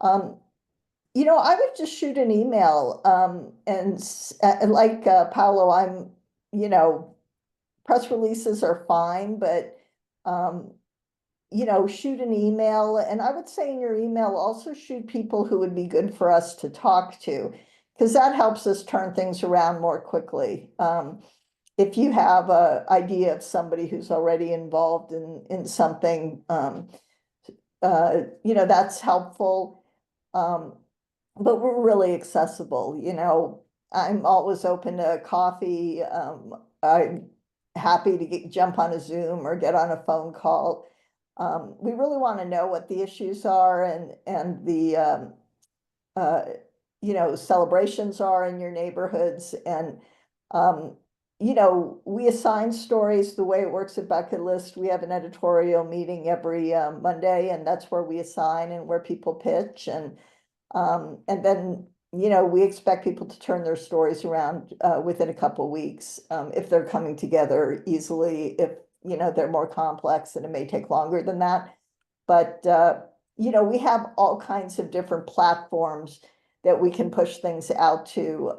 I would just shoot an email and like Paolo, press releases are fine, but shoot an email. And I would say in your email, also shoot people who would be good for us to talk to, because that helps us turn things around more quickly. If you have an idea of somebody who's already involved in something, that's helpful. But we're really accessible. I'm always open to coffee. I'm happy to jump on a Zoom or get on a phone call. We really want to know what the issues are and the celebrations are in your neighborhoods. And we assign stories. The way it works at Bucket List, we have an editorial meeting every Monday, and that's where we assign and where people pitch. And then we expect people to turn their stories around within a couple weeks if they're coming together easily. If they're more complex, and it may take longer than that. But we have all kinds of different platforms that we can push things out to,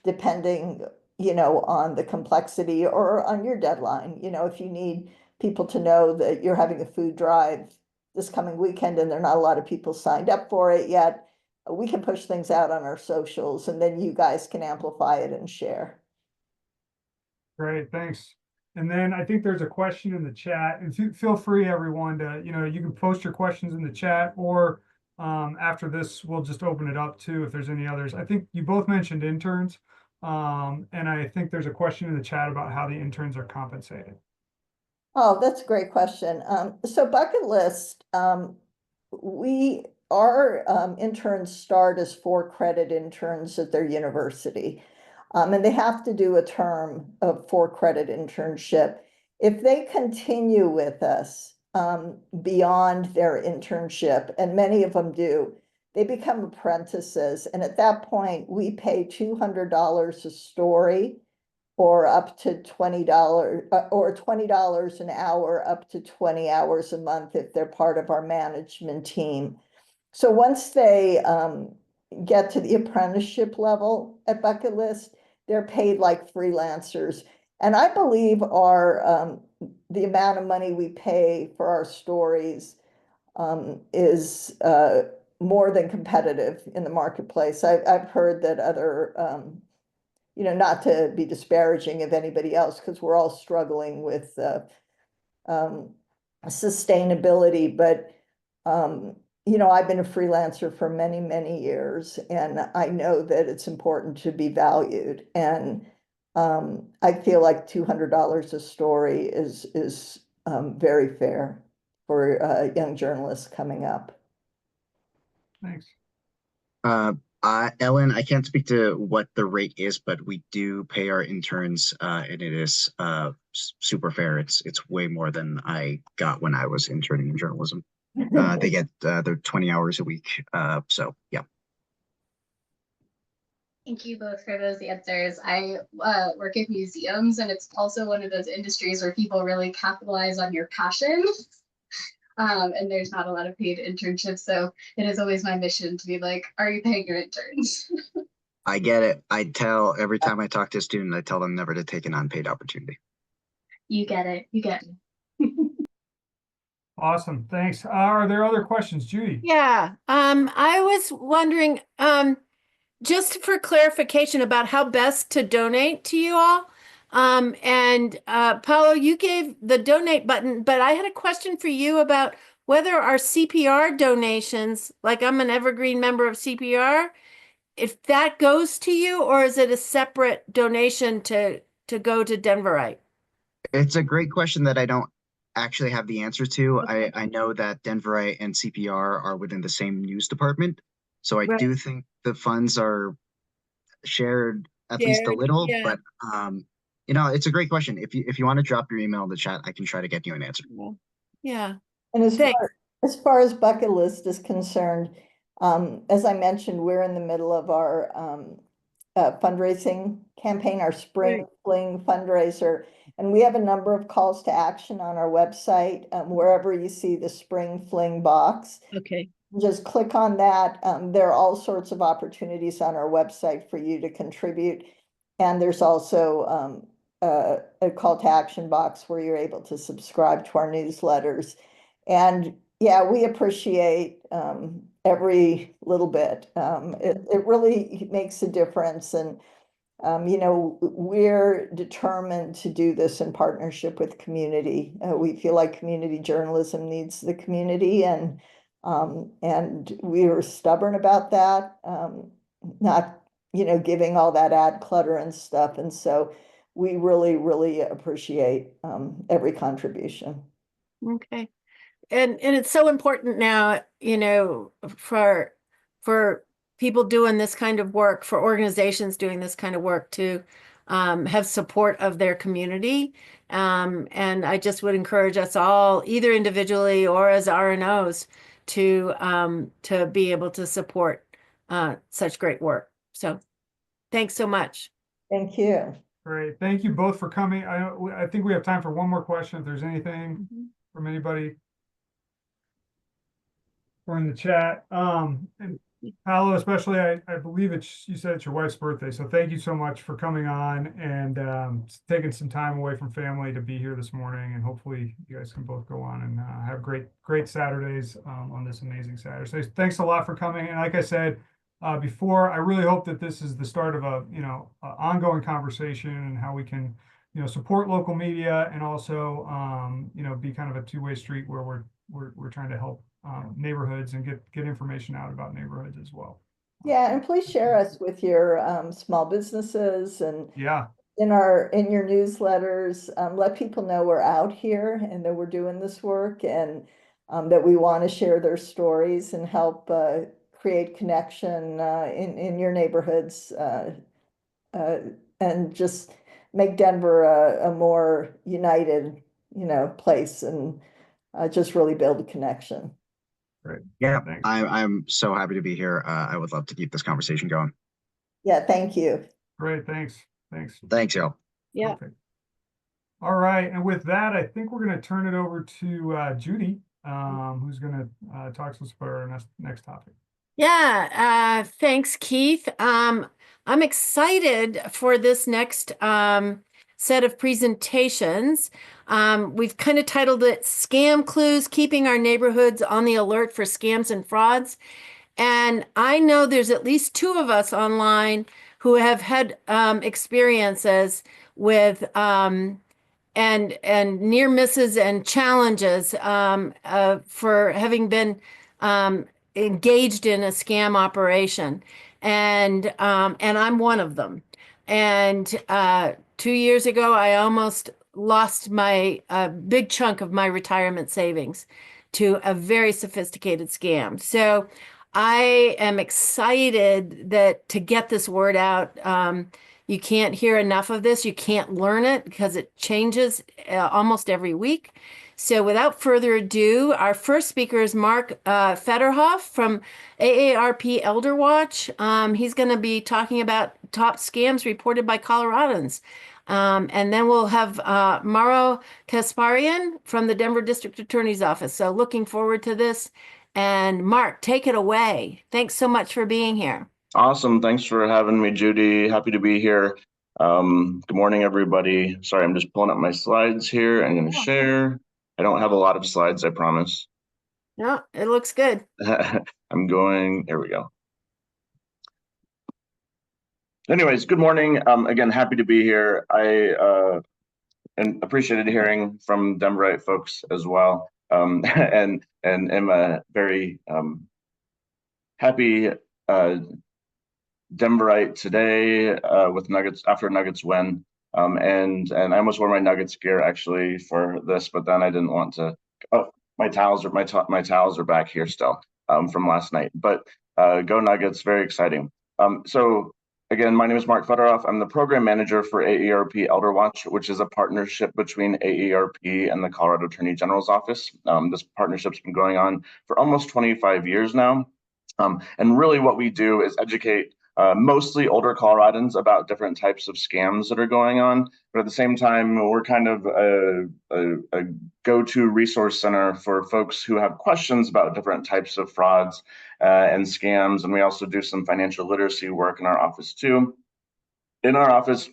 depending on the complexity or on your deadline. If you need people to know that you're having a food drive this coming weekend and there are not a lot of people signed up for it yet, we can push things out on our socials, and then you guys can amplify it and share. Great, thanks. And then I think there's a question in the chat, and feel free, everyone, to, you can post your questions in the chat, or after this, we'll just open it up too if there's any others. I think you both mentioned interns, and I think there's a question in the chat about how the interns are compensated. Oh, that's a great question. So Bucket List, our interns start as 4-credit interns at their university. And they have to do a term of 4-credit internship. If they continue with us beyond their internship, and many of them do, they become apprentices. And at that point, we pay $200 a story, or up to $20, or $20 an hour, up to 20 hours a month if they're part of our management team. So once they get to the apprenticeship level at Bucket List, they're paid like freelancers. And I believe the amount of money we pay for our stories is more than competitive in the marketplace. I've heard that other, not to be disparaging of anybody else, because we're all struggling with sustainability, but I've been a freelancer for many, many years, and I know that it's important to be valued. And I feel like $200 a story is very fair for young journalists coming up. Thanks. Ellen, I can't speak to what the rate is, but we do pay our interns, and it is super fair. It's way more than I got when I was interning in journalism. They get their 20 hours a week. So yeah. Thank you both for those answers. I work in museums, and it's also one of those industries where people really capitalize on your passion. And there's not a lot of paid internships. So it is always my mission to be like, are you paying your interns? I get it. I tell every time I talk to a student, I tell them never to take an unpaid opportunity. You get it. You get it. Awesome. Thanks. Are there other questions, Judy? Yeah. I was wondering, just for clarification about how best to donate to you all. And Paolo, you gave the donate button, but I had a question for you about whether our CPR donations, like I'm an evergreen member of CPR, if that goes to you, or is it a separate donation to go to Denverite? It's a great question that I don't actually have the answer to. I know that Denverite and CPR are within the same news department. So I Right. do think the funds are shared at least a Shared, little, yeah. but it's a great question. If you want to drop your email in the chat, I can try to get you an answer. Yeah. And Thanks. as far as bucket list is concerned, as I mentioned, we're in the middle of our fundraising campaign, our spring fling fundraiser, and we have a number of calls to action on our website. Wherever you see the spring fling box, Okay. just click on that. There are all sorts of opportunities on our website for you to contribute. And there's also a call to action box where you're able to subscribe to our newsletters. And yeah, we appreciate every little bit. It really makes a difference. And, we're determined to do this in partnership with community. We feel like community journalism needs the community, and we are stubborn about that, not, giving all that ad clutter and stuff. And so we really, really appreciate every contribution. Okay. And it's so important now, for people doing this kind of work, for organizations doing this kind of work to have support of their community. And I just would encourage us all, either individually or as RNOs, to be able to support such great work. So thanks so much. Thank you. Great. Thank you both for coming. I think we have time for one more question. If there's anything from anybody or in the chat. And Paolo, especially, I believe you said it's your wife's birthday. So thank you so much for coming on and taking some time away from family to be here this morning. And hopefully you guys can both go on and have great Saturdays on this amazing Saturday. So thanks a lot for coming. And like I said before, I really hope that this is the start of a ongoing conversation and how we can support local media and also be kind of a two-way street where we're trying to help neighborhoods and get information out about neighborhoods as well. Yeah, and please share us with your small businesses and yeah, in your newsletters. Let people know we're out here and that we're doing this work, and that we want to share their stories and help create connection in your neighborhoods, and just make Denver a more united place, and just really build a connection. Great. Yeah, Thanks. I'm so happy to be here. I would love to keep this conversation going. Yeah, thank you. Great, thanks. Thanks, y'all. Yeah. Perfect. All right, and with that, I think we're going to turn it over to Judy, who's going to talk to us about our next topic. Yeah, thanks, Keith. I'm excited for this next set of presentations. We've kind of titled it Scam Clues, Keeping Our Neighborhoods on the Alert for Scams and Frauds. And I know there's at least two of us online who have had experiences with and near misses and challenges for having been engaged in a scam operation, and I'm one of them. And 2 years ago, I almost lost my big chunk of my retirement savings to a very sophisticated scam. So I am excited that to get this word out. You can't hear enough of this. You can't learn it because it changes almost every week. So without further ado, our first speaker is Mark Fetterhoff from AARP Elder Watch. He's going to be talking about top scams reported by Coloradans. And then we'll have Maro Casparian from the Denver District Attorney's Office. So looking forward to this. And Mark, take it away. Thanks so much for being here. Awesome. Thanks for having me, Judy. Happy to be here. Good morning, everybody. Sorry, I'm just pulling up my slides here. I'm going to share. I don't have a lot of slides, I promise. No, it looks good. I'm going, here we go. Anyways, good morning. Again, happy to be here. I and appreciated hearing from Denverite folks as well. And am very happy Denverite today with Nuggets after Nuggets win. And I almost wore my Nuggets gear actually for this, but then I didn't want to. Oh, my towels are back here still from last night. But go Nuggets, very exciting. So again, my name is Mark Fetterhoff. I'm the program manager for AARP Elder Watch, which is a partnership between AARP and the Colorado Attorney General's Office. This partnership's been going on for almost 25 years now. And really what we do is educate mostly older Coloradans about different types of scams that are going on. But at the same time, we're kind of a go-to resource center for folks who have questions about different types of frauds and scams. And we also do some financial literacy work in our office too. In our office,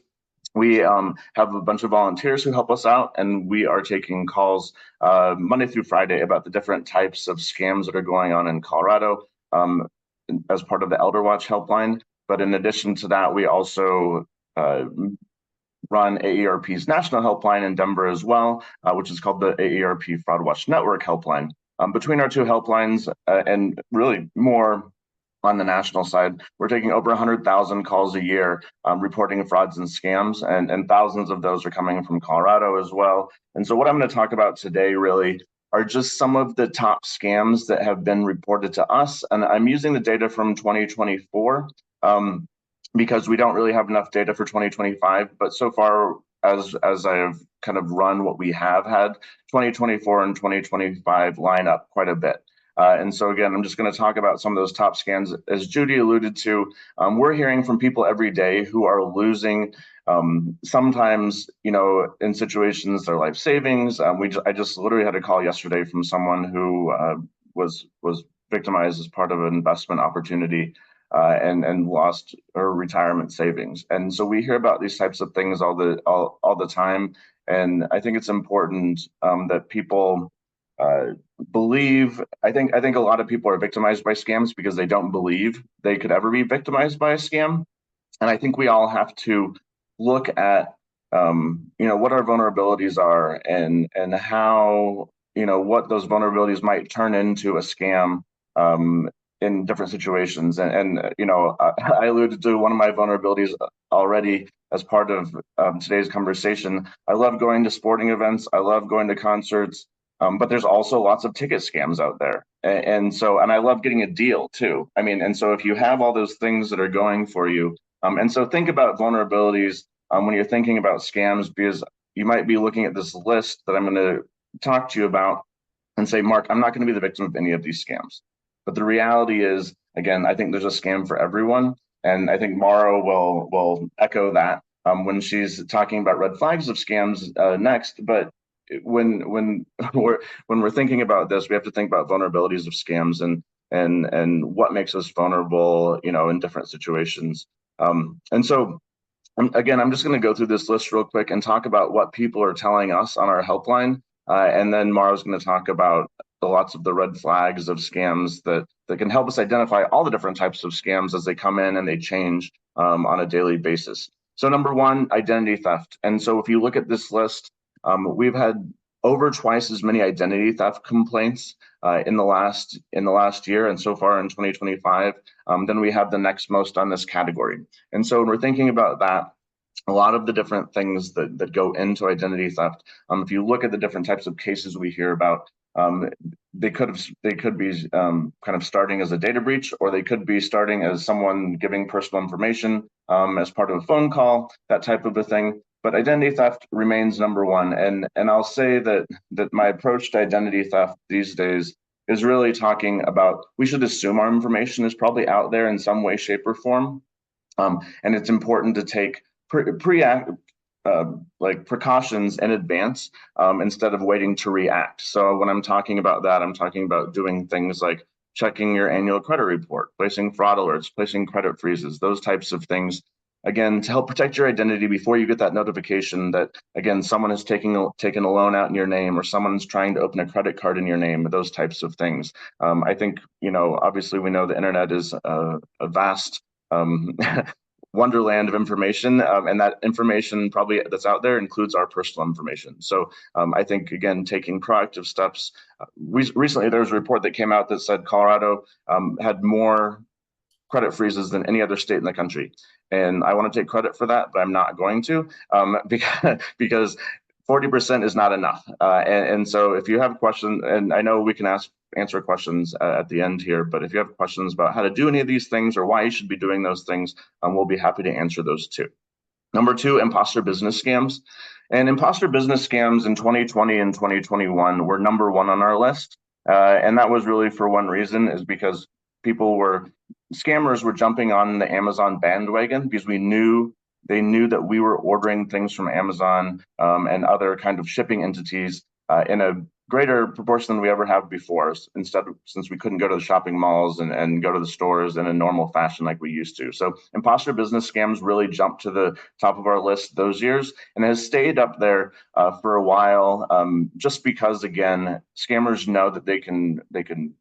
we have a bunch of volunteers who help us out, and we are taking calls Monday through Friday about the different types of scams that are going on in Colorado as part of the Elder Watch helpline. But in addition to that, we also run AARP's national helpline in Denver as well, which is called the AARP Fraud Watch Network helpline. Between our two helplines and really more on the national side, we're taking over 100,000 calls a year reporting frauds and scams, and thousands of those are coming from Colorado as well. And so what I'm going to talk about today really are just some of the top scams that have been reported to us. And I'm using the data from 2024 because we don't really have enough data for 2025. But so far, as I have kind of run what we have had, 2024 and 2025 line up quite a bit. And so again, I'm just going to talk about some of those top scams. As Judy alluded to, we're hearing from people every day who are losing sometimes, in situations, their life savings. I just literally had a call yesterday from someone who was victimized as part of an investment opportunity and lost her retirement savings. And so we hear about these types of things all the time. And I think it's important that people believe. I think a lot of people are victimized by scams because they don't believe they could ever be victimized by a scam. And I think we all have to look at what our vulnerabilities are and how what those vulnerabilities might turn into a scam in different situations. And I alluded to one of my vulnerabilities already as part of today's conversation. I love going to sporting events. I love going to concerts. But there's also lots of ticket scams out there. And I love getting a deal too. And so if you have all those things that are going for you, and so think about vulnerabilities when you're thinking about scams, because you might be looking at this list that I'm going to talk to you about and say, Mark, I'm not going to be the victim of any of these scams. But the reality is, again, I think there's a scam for everyone. And I think Maro will echo that when she's talking about red flags of scams next. But when we're thinking about this, we have to think about vulnerabilities of scams and what makes us vulnerable, in different situations. And so, again, I'm just going to go through this list real quick and talk about what people are telling us on our helpline. And then Maro's going to talk about lots of the red flags of scams that can help us identify all the different types of scams as they come in and they change on a daily basis. So number one, identity theft. And so if you look at this list, we've had over twice as many identity theft complaints in the last year, and so far in 2025, then we have the next most on this category. And so when we're thinking about that, a lot of the different things that go into identity theft, if you look at the different types of cases we hear about, They could be kind of starting as a data breach, or they could be starting as someone giving personal information as part of a phone call, that type of a thing. But identity theft remains number one. And I'll say that my approach to identity theft these days is really talking about, we should assume our information is probably out there in some way, shape, or form. And it's important to take like precautions in advance instead of waiting to react. So when I'm talking about that, I'm talking about doing things like checking your annual credit report, placing fraud alerts, placing credit freezes, those types of things. Again, to help protect your identity before you get that notification that, again, someone is taken a loan out in your name, or someone's trying to open a credit card in your name, those types of things. I think, obviously we know the internet is a vast wonderland of information, and that information probably that's out there includes our personal information. So I think, again, taking proactive steps. Recently, there was a report that came out that said Colorado had more credit freezes than any other state in the country. And I want to take credit for that, but I'm not going to, because 40% is not enough. And so if you have questions, and I know we can answer questions at the end here, but if you have questions about how to do any of these things or why you should be doing those things, we'll be happy to answer those too. Number two, imposter business scams. And imposter business scams in 2020 and 2021 were number one on our list. And that was really for one reason, is because scammers were jumping on the Amazon bandwagon because they knew that we were ordering things from Amazon and other kind of shipping entities in a greater proportion than we ever have before, since we couldn't go to the shopping malls and go to the stores in a normal fashion like we used to. So imposter business scams really jumped to the top of our list those years, and has stayed up there for a while, just because, again, scammers know that they can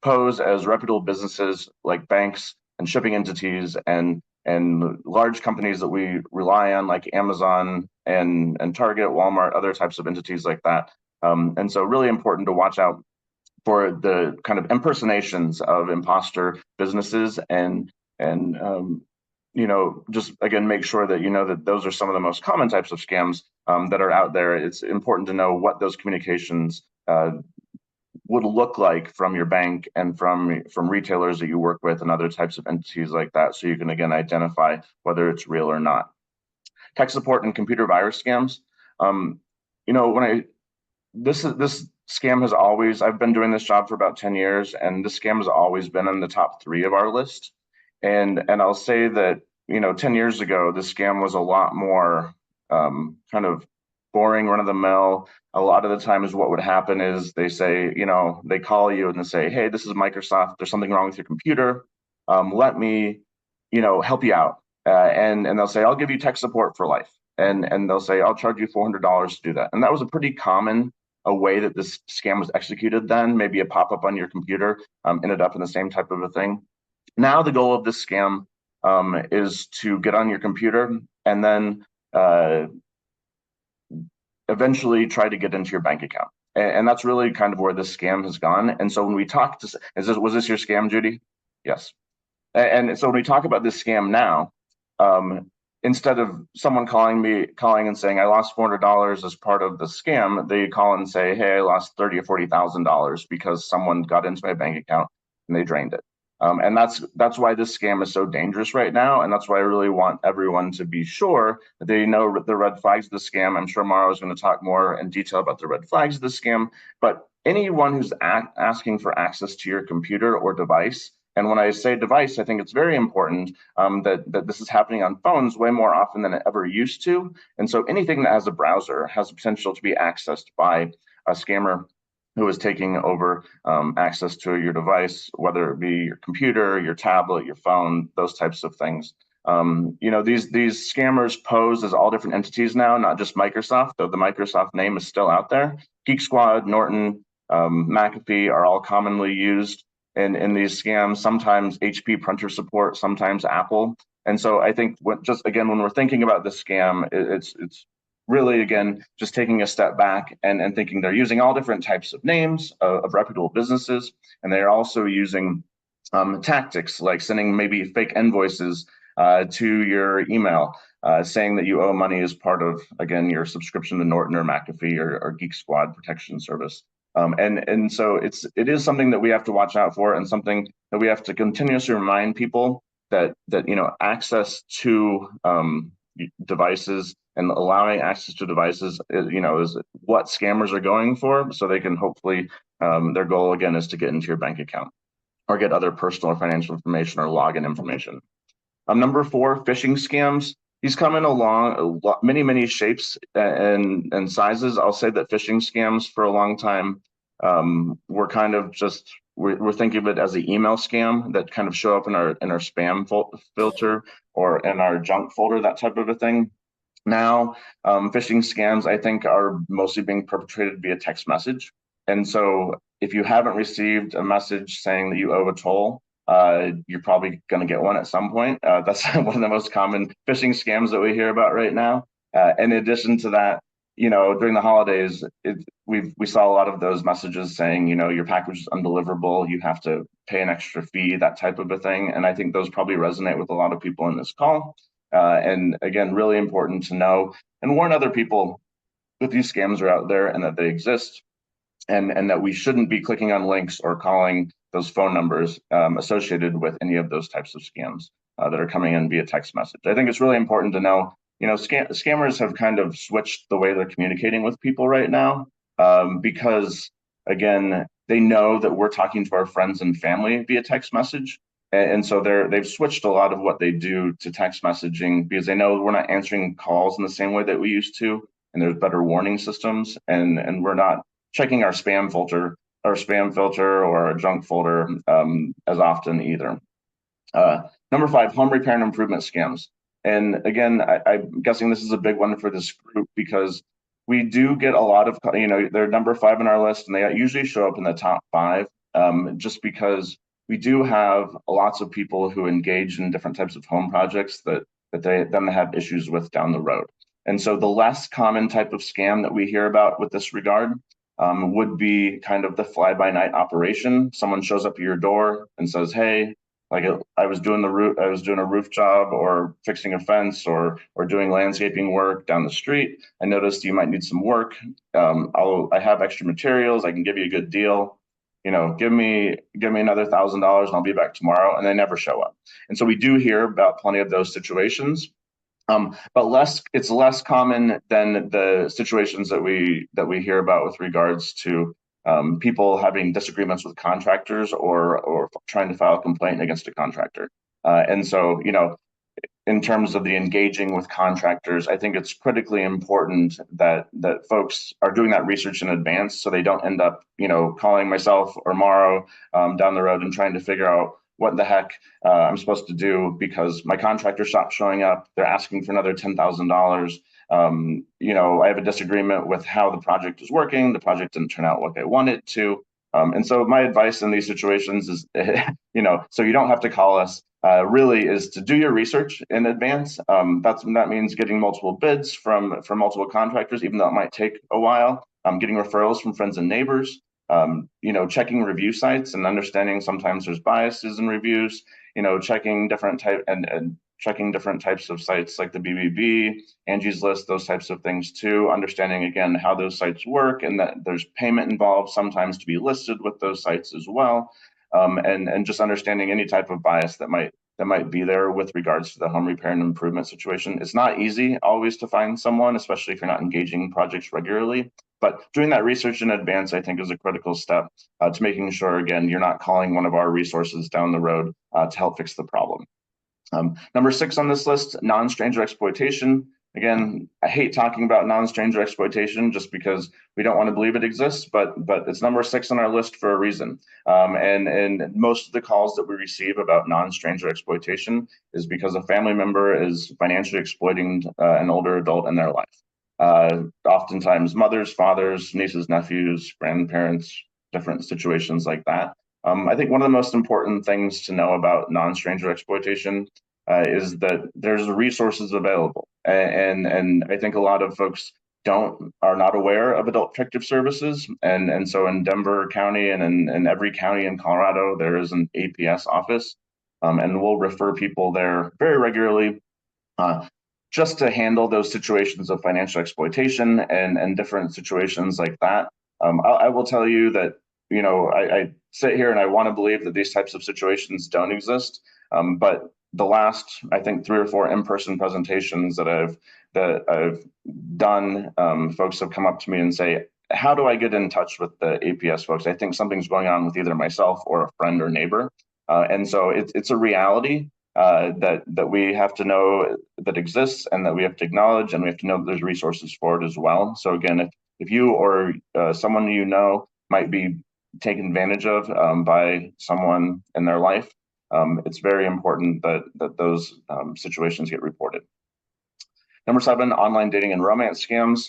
pose as reputable businesses like banks and shipping entities and large companies that we rely on, like Amazon and Target, Walmart, other types of entities like that. And so really important to watch out for the kind of impersonations of imposter businesses and just, again, make sure that that those are some of the most common types of scams that are out there. It's important to know what those communications would look like from your bank and from retailers that you work with and other types of entities like that, so you can, again, identify whether it's real or not. Tech support and computer virus scams. This scam has always, I've been doing this job for about 10 years, and this scam has always been in the top 3 of our list. And I'll say that 10 years ago, this scam was a lot more kind of boring, run-of-the-mill. A lot of the times what would happen is they say, they call you and they say, hey, this is Microsoft, there's something wrong with your computer, let me help you out, and they'll say, I'll give you tech support for life, and they'll say, I'll charge you $400 to do that. And that was a pretty common way that this scam was executed then. Maybe a pop-up on your computer ended up in the same type of a thing. Now the goal of this scam is to get on your computer and then eventually try to get into your bank account. And that's really kind of where this scam has gone. And so when we talk to, was this your scam, Judy? Yes. And so when we talk about this scam now, instead of someone calling and saying, I lost $400 as part of the scam, they call and say, hey, I lost $30,000 or $40,000 because someone got into my bank account and they drained it. And that's why this scam is so dangerous right now. And that's why I really want everyone to be sure that they know the red flags of the scam. I'm sure Maro is going to talk more in detail about the red flags of the scam. But anyone who's asking for access to your computer or device, and when I say device, I think it's very important that this is happening on phones way more often than it ever used to. And so anything that has a browser has the potential to be accessed by a scammer who is taking over access to your device, whether it be your computer, your tablet, your phone, those types of things. These scammers pose as all different entities now, not just Microsoft, though the Microsoft name is still out there. Geek Squad, Norton, McAfee are all commonly used in these scams, sometimes HP printer support, sometimes Apple. And so I think when we're thinking about this scam, it's really, again, just taking a step back and thinking they're using all different types of names of reputable businesses. And they're also using tactics like sending maybe fake invoices to your email, saying that you owe money as part of, again, your subscription to Norton or McAfee or Geek Squad protection service. And so it is something that we have to watch out for, and something that we have to continuously remind people that access to devices and allowing access to devices is what scammers are going for, so they can hopefully their goal again is to get into your bank account or get other personal or financial information or login information. Number 4, phishing scams. These come in many shapes and sizes. I'll say that phishing scams for a long time were kind of just we're thinking of it as an email scam that kind of show up in our spam filter or in our junk folder, that type of a thing. Now, phishing scams, I think, are mostly being perpetrated via text message. And so if you haven't received a message saying that you owe a toll, you're probably going to get one at some point. That's one of the most common phishing scams that we hear about right now. In addition to that, during the holidays, we saw a lot of those messages saying, your package is undeliverable, you have to pay an extra fee, that type of a thing. And I think those probably resonate with a lot of people in this call. And again, really important to know and warn other people that these scams are out there and that they exist, and that we shouldn't be clicking on links or calling those phone numbers associated with any of those types of scams that are coming in via text message. I think it's really important to know, scammers have kind of switched the way they're communicating with people right now because, again, they know that we're talking to our friends and family via text message. And so they've switched a lot of what they do to text messaging because they know we're not answering calls in the same way that we used to, and there's better warning systems, and we're not checking our spam filter or our junk folder as often either. Number 5, home repair and improvement scams. And again, I'm guessing this is a big one for this group because we do get a lot of, they're number 5 on our list, and they usually show up in the top 5 just because we do have lots of people who engage in different types of home projects that they then have issues with down the road. And so the less common type of scam that we hear about with this regard would be kind of the fly-by-night operation. Someone shows up at your door and says, "Hey, like I was doing a roof job or fixing a fence or doing landscaping work down the street. I noticed you might need some work. I have extra materials. I can give you a good deal. Give me another $1,000 and I'll be back tomorrow." And they never show up. And so we do hear about plenty of those situations. But it's less common than the situations that we hear about with regards to people having disagreements with contractors or trying to file a complaint against a contractor. And so, in terms of the engaging with contractors, I think it's critically important that folks are doing that research in advance so they don't end up, calling myself or Maro down the road and trying to figure out what the heck I'm supposed to do because my contractor stopped showing up. They're asking for another $10,000. I have a disagreement with how the project is working. The project didn't turn out like I want it to. And so my advice in these situations is, so you don't have to call us, really is to do your research in advance. That means getting multiple bids from multiple contractors, even though it might take a while, getting referrals from friends and neighbors. Checking review sites and understanding sometimes there's biases in reviews, checking different types of sites like the BBB, Angie's List, those types of things too, understanding again how those sites work and that there's payment involved sometimes to be listed with those sites as well. And just understanding any type of bias that might be there with regards to the home repair and improvement situation. It's not easy always to find someone, especially if you're not engaging in projects regularly. But doing that research in advance, I think, is a critical step to making sure, again, you're not calling one of our resources down the road to help fix the problem. Number 6 on this list, non-stranger exploitation. Again, I hate talking about non-stranger exploitation just because we don't want to believe it exists, but it's number 6 on our list for a reason. And most of the calls that we receive about non-stranger exploitation is because a family member is financially exploiting an older adult in their life. Oftentimes mothers, fathers, nieces, nephews, grandparents, different situations like that. I think one of the most important things to know about non-stranger exploitation is that there's resources available. And I think a lot of folks are not aware of adult protective services. And so in Denver County and in every county in Colorado, there is an APS office. And we'll refer people there very regularly just to handle those situations of financial exploitation and different situations like that. I will tell you that, I sit here and I want to believe that these types of situations don't exist. But the last, I think, 3 or 4 in-person presentations that I've done, folks have come up to me and say, how do I get in touch with the APS folks? I think something's going on with either myself or a friend or neighbor. And so it's a reality that we have to know that exists and that we have to acknowledge, and we have to know that there's resources for it as well. So again, if you or someone you know might be taken advantage of by someone in their life, it's very important that those situations get reported. Number 7, online dating and romance scams.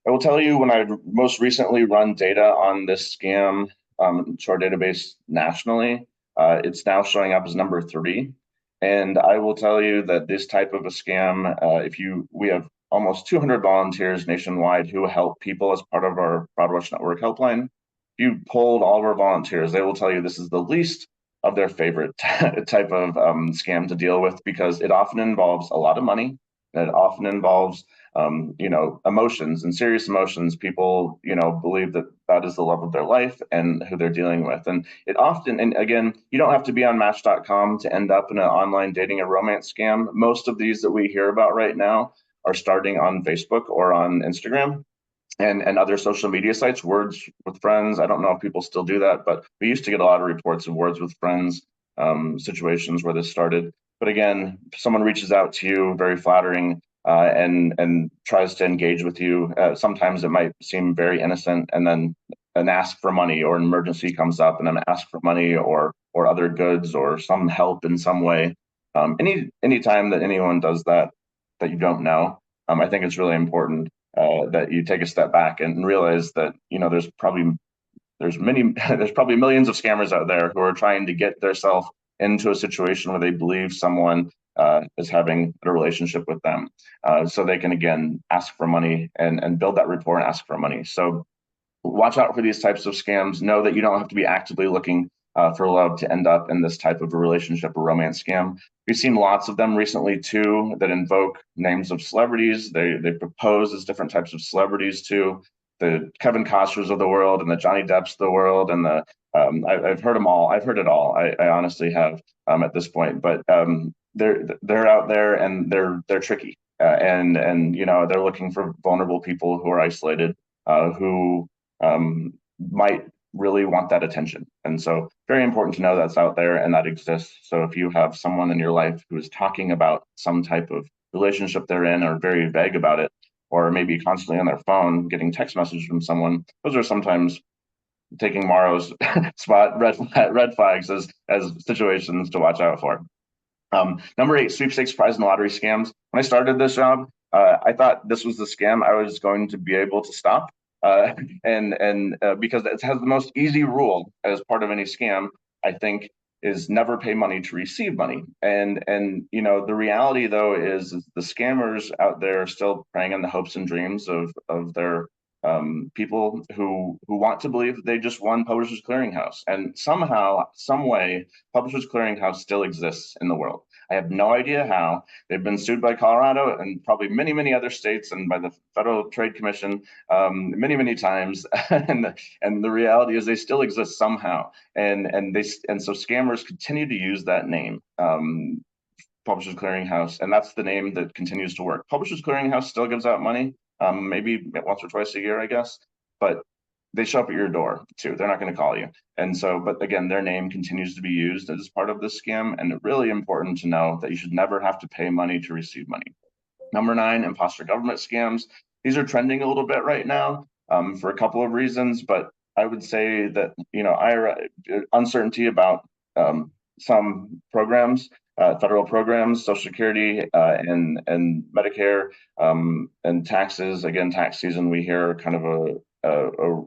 I will tell you, when I most recently run data on this scam to our database nationally, it's now showing up as number 3. And I will tell you that this type of a scam, we have almost 200 volunteers nationwide who help people as part of our Fraud Watch Network helpline. If you polled all of our volunteers, they will tell you this is the least of their favorite type of scam to deal with, because it often involves a lot of money. It often involves emotions and serious emotions. People, believe that is the love of their life and who they're dealing with. And it often, and again, you don't have to be on Match.com to end up in an online dating or romance scam. Most of these that we hear about right now are starting on Facebook or on Instagram and other social media sites. Words with Friends, I don't know if people still do that, but we used to get a lot of reports of Words with Friends situations where this started. But again, someone reaches out to you, very flattering, and tries to engage with you. Sometimes it might seem very innocent, and then an ask for money or an emergency comes up and an ask for money or other goods or some help in some way. Any time that anyone does that you don't know, I think it's really important that you take a step back and realize that there's probably millions of scammers out there who are trying to get themselves into a situation where they believe someone is having a relationship with them, so they can again ask for money and build that rapport and ask for money. So watch out for these types of scams. Know that you don't have to be actively looking for love to end up in this type of a relationship or romance scam. We've seen lots of them recently too that invoke names of celebrities. They propose as different types of celebrities too. The Kevin Costners of the world and the Johnny Depps of the world and the I've heard them all. I've heard it all. I honestly have at this point. But they're out there and they're tricky and they're looking for vulnerable people who are isolated, who might really want that attention. And so very important to know that's out there and that exists. So if you have someone in your life who is talking about some type of relationship they're in or very vague about it, or maybe constantly on their phone getting text messages from someone, those are sometimes taking Maro's spot, red flags as situations to watch out for. Number 8, sweepstakes, prize, and lottery scams. When I started this job, I thought this was the scam I was going to be able to stop. And because it has the most easy rule as part of any scam, I think, is never pay money to receive money. And the reality though is the scammers out there are still preying on the hopes and dreams of their people who want to believe that they just won Publishers Clearinghouse. And somehow, some way, Publishers Clearinghouse still exists in the world. I have no idea how. They've been sued by Colorado and probably many, many other states and by the Federal Trade Commission many, many times. and the reality is they still exist somehow. And so scammers continue to use that name, Publishers Clearinghouse, and that's the name that continues to work. Publishers Clearinghouse still gives out money, maybe once or twice a year, I guess, but they show up at your door too. They're not going to call you. And so, but again, their name continues to be used as part of this scam. And it's really important to know that you should never have to pay money to receive money. Number 9, imposter government scams. These are trending a little bit right now for a couple of reasons, but I would say that, uncertainty about some programs, federal programs, Social Security and Medicare and taxes. Again, tax season, we hear kind of a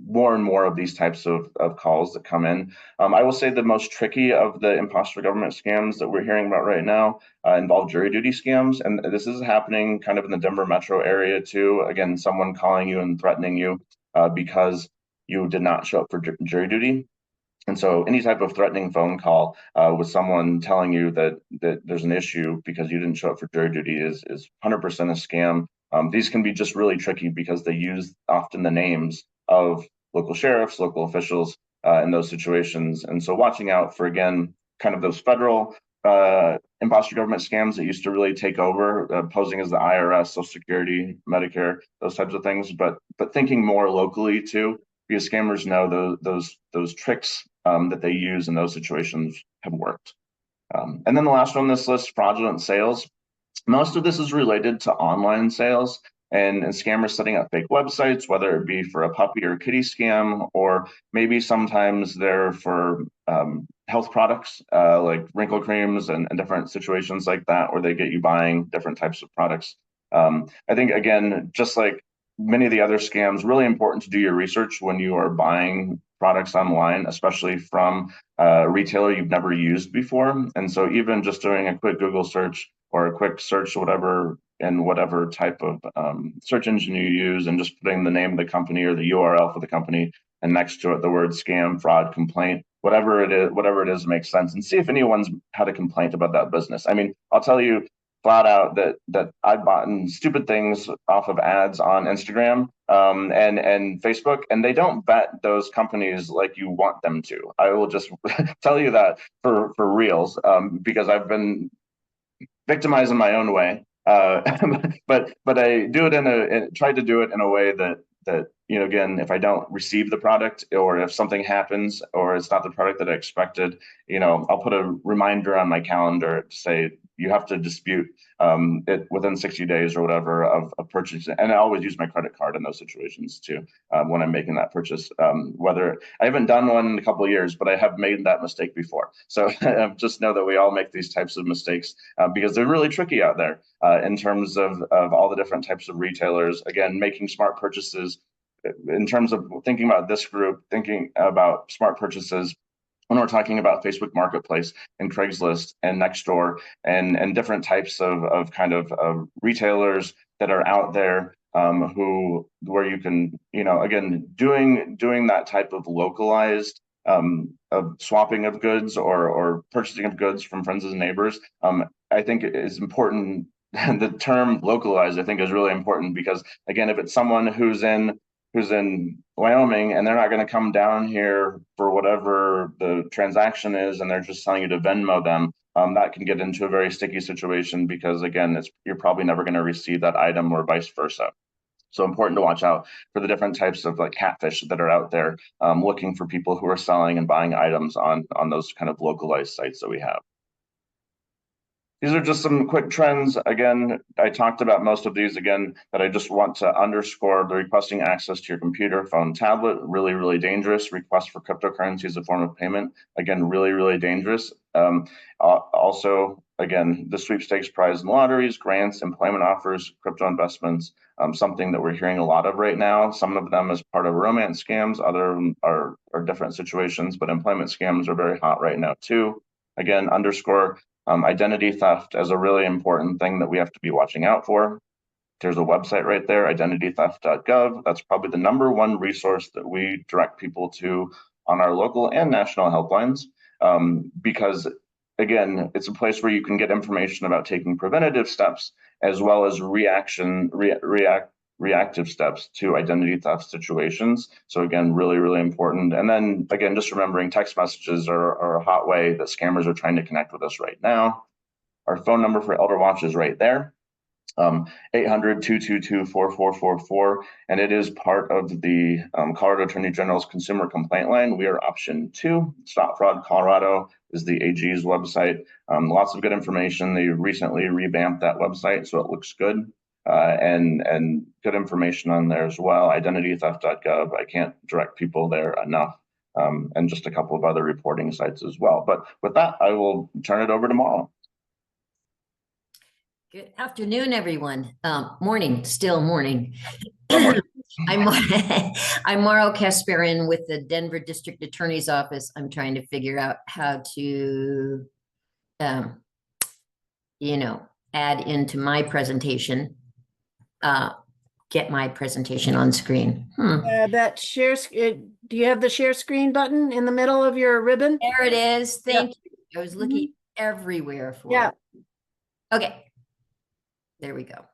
more and more of these types of calls that come in. I will say the most tricky of the imposter government scams that we're hearing about right now involve jury duty scams. And this is happening kind of in the Denver metro area too. Again, someone calling you and threatening you because you did not show up for jury duty. And so any type of threatening phone call with someone telling you that there's an issue because you didn't show up for jury duty is 100% a scam. These can be just really tricky because they use often the names of local sheriffs, local officials in those situations. And so watching out for, again, kind of those federal imposter government scams that used to really take over, posing as the IRS, Social Security, Medicare, those types of things, but thinking more locally too, because scammers know those tricks that they use in those situations have worked. And then the last one on this list, fraudulent sales. Most of this is related to online sales and scammers setting up fake websites, whether it be for a puppy or kitty scam, or maybe sometimes they're for health products like wrinkle creams and different situations like that, where they get you buying different types of products. I think, again, just like many of the other scams, really important to do your research when you are buying products online, especially from a retailer you've never used before. And so even just doing a quick Google search or a quick search, whatever type of search engine you use, and just putting the name of the company or the URL for the company, and next to it the word scam, fraud, complaint, whatever it is makes sense, and see if anyone's had a complaint about that business. I mean, I'll tell you flat out that I've bought stupid things off of ads on Instagram and Facebook, and they don't vet those companies like you want them to. I will just tell you that for reals, because I've been victimized in my own way, but I do it tried to do it in a way that again, if I don't receive the product, or if something happens or it's not the product that I expected, I'll put a reminder on my calendar to say you have to dispute it within 60 days or whatever of purchase. And I always use my credit card in those situations too, when I'm making that purchase. Whether I haven't done one in a couple of years, but I have made that mistake before. So just know that we all make these types of mistakes because they're really tricky out there in terms of all the different types of retailers. Again, making smart purchases. In terms of thinking about this group, thinking about smart purchases, when we're talking about Facebook Marketplace and Craigslist and Nextdoor and different types of kind of retailers that are out there, where you can, again, doing that type of localized of swapping of goods or purchasing of goods from friends and neighbors, I think it is important. The term localized, I think, is really important, because again, if it's someone who's in Wyoming and they're not going to come down here for whatever the transaction is, and they're just telling you to Venmo them, that can get into a very sticky situation, because again, you're probably never going to receive that item, or vice versa. So important to watch out for the different types of like catfish that are out there, looking for people who are selling and buying items on those kind of localized sites that we have. These are just some quick trends. Again, I talked about most of these again, but I just want to underscore the requesting access to your computer, phone, tablet, really, really dangerous. Request for cryptocurrency as a form of payment, again, really, really dangerous. Also, again, the sweepstakes, prize and lotteries, grants, employment offers, crypto investments, something that we're hearing a lot of right now. Some of them as part of romance scams, other are different situations, but employment scams are very hot right now too. Again, underscore identity theft as a really important thing that we have to be watching out for. There's a website right there, identitytheft.gov. That's probably the #1 resource that we direct people to on our local and national helplines, because again, it's a place where you can get information about taking preventative steps as well as reactive steps to identity theft situations. So again, really, really important. And then again, just remembering text messages are a hot way that scammers are trying to connect with us right now. Our phone number for Elder Watch is right there, 800-222-4444, and it is part of the Colorado Attorney General's Consumer Complaint Line. We are option 2. Stop Fraud Colorado is the AG's website. Lots of good information. They recently revamped that website, so it looks good. And good information on there as well, identitytheft.gov. I can't direct people there enough, and just a couple of other reporting sites as well. But with that, I will turn it over to Maro. Good afternoon, everyone. Morning, still morning. I'm Maro Casparian with the Denver District Attorney's Office. I'm trying to figure out how to, add into my presentation. Get my presentation on screen. That share, do you have the share screen button in the middle of your ribbon? There it is. Thank you. I was looking everywhere for it. Okay. There we go.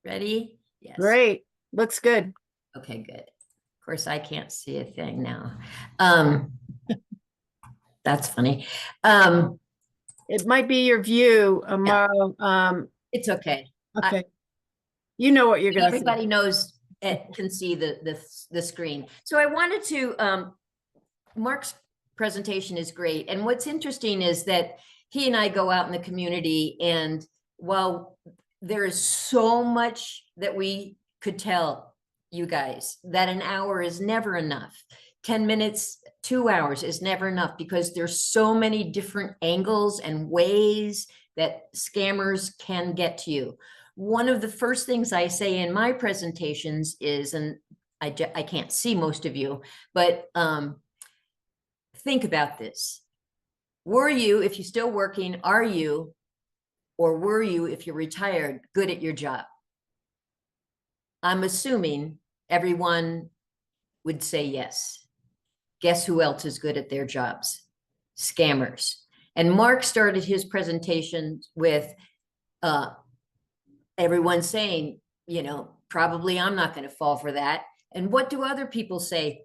Ready? Yes. Great. Looks good. Okay, good. Of course, I can't see a thing now. That's funny. It might be your view, Maro. It's okay. Okay. You know what you're going to say. Everybody knows it can see the screen. So I wanted to, Mark's presentation is great. And what's interesting is that he and I go out in the community, and while there is so much that we could tell you guys, that an hour is never enough. 10 minutes, 2 hours is never enough, because there's so many different angles and ways that scammers can get to you. One of the first things I say in my presentations is, and I can't see most of you, but think about this. Were you, if you're still working, are you, or were you, if you're retired, good at your job? I'm assuming everyone would say yes. Guess who else is good at their jobs? Scammers. And Mark started his presentation with everyone saying, you know, probably I'm not going to fall for that. And what do other people say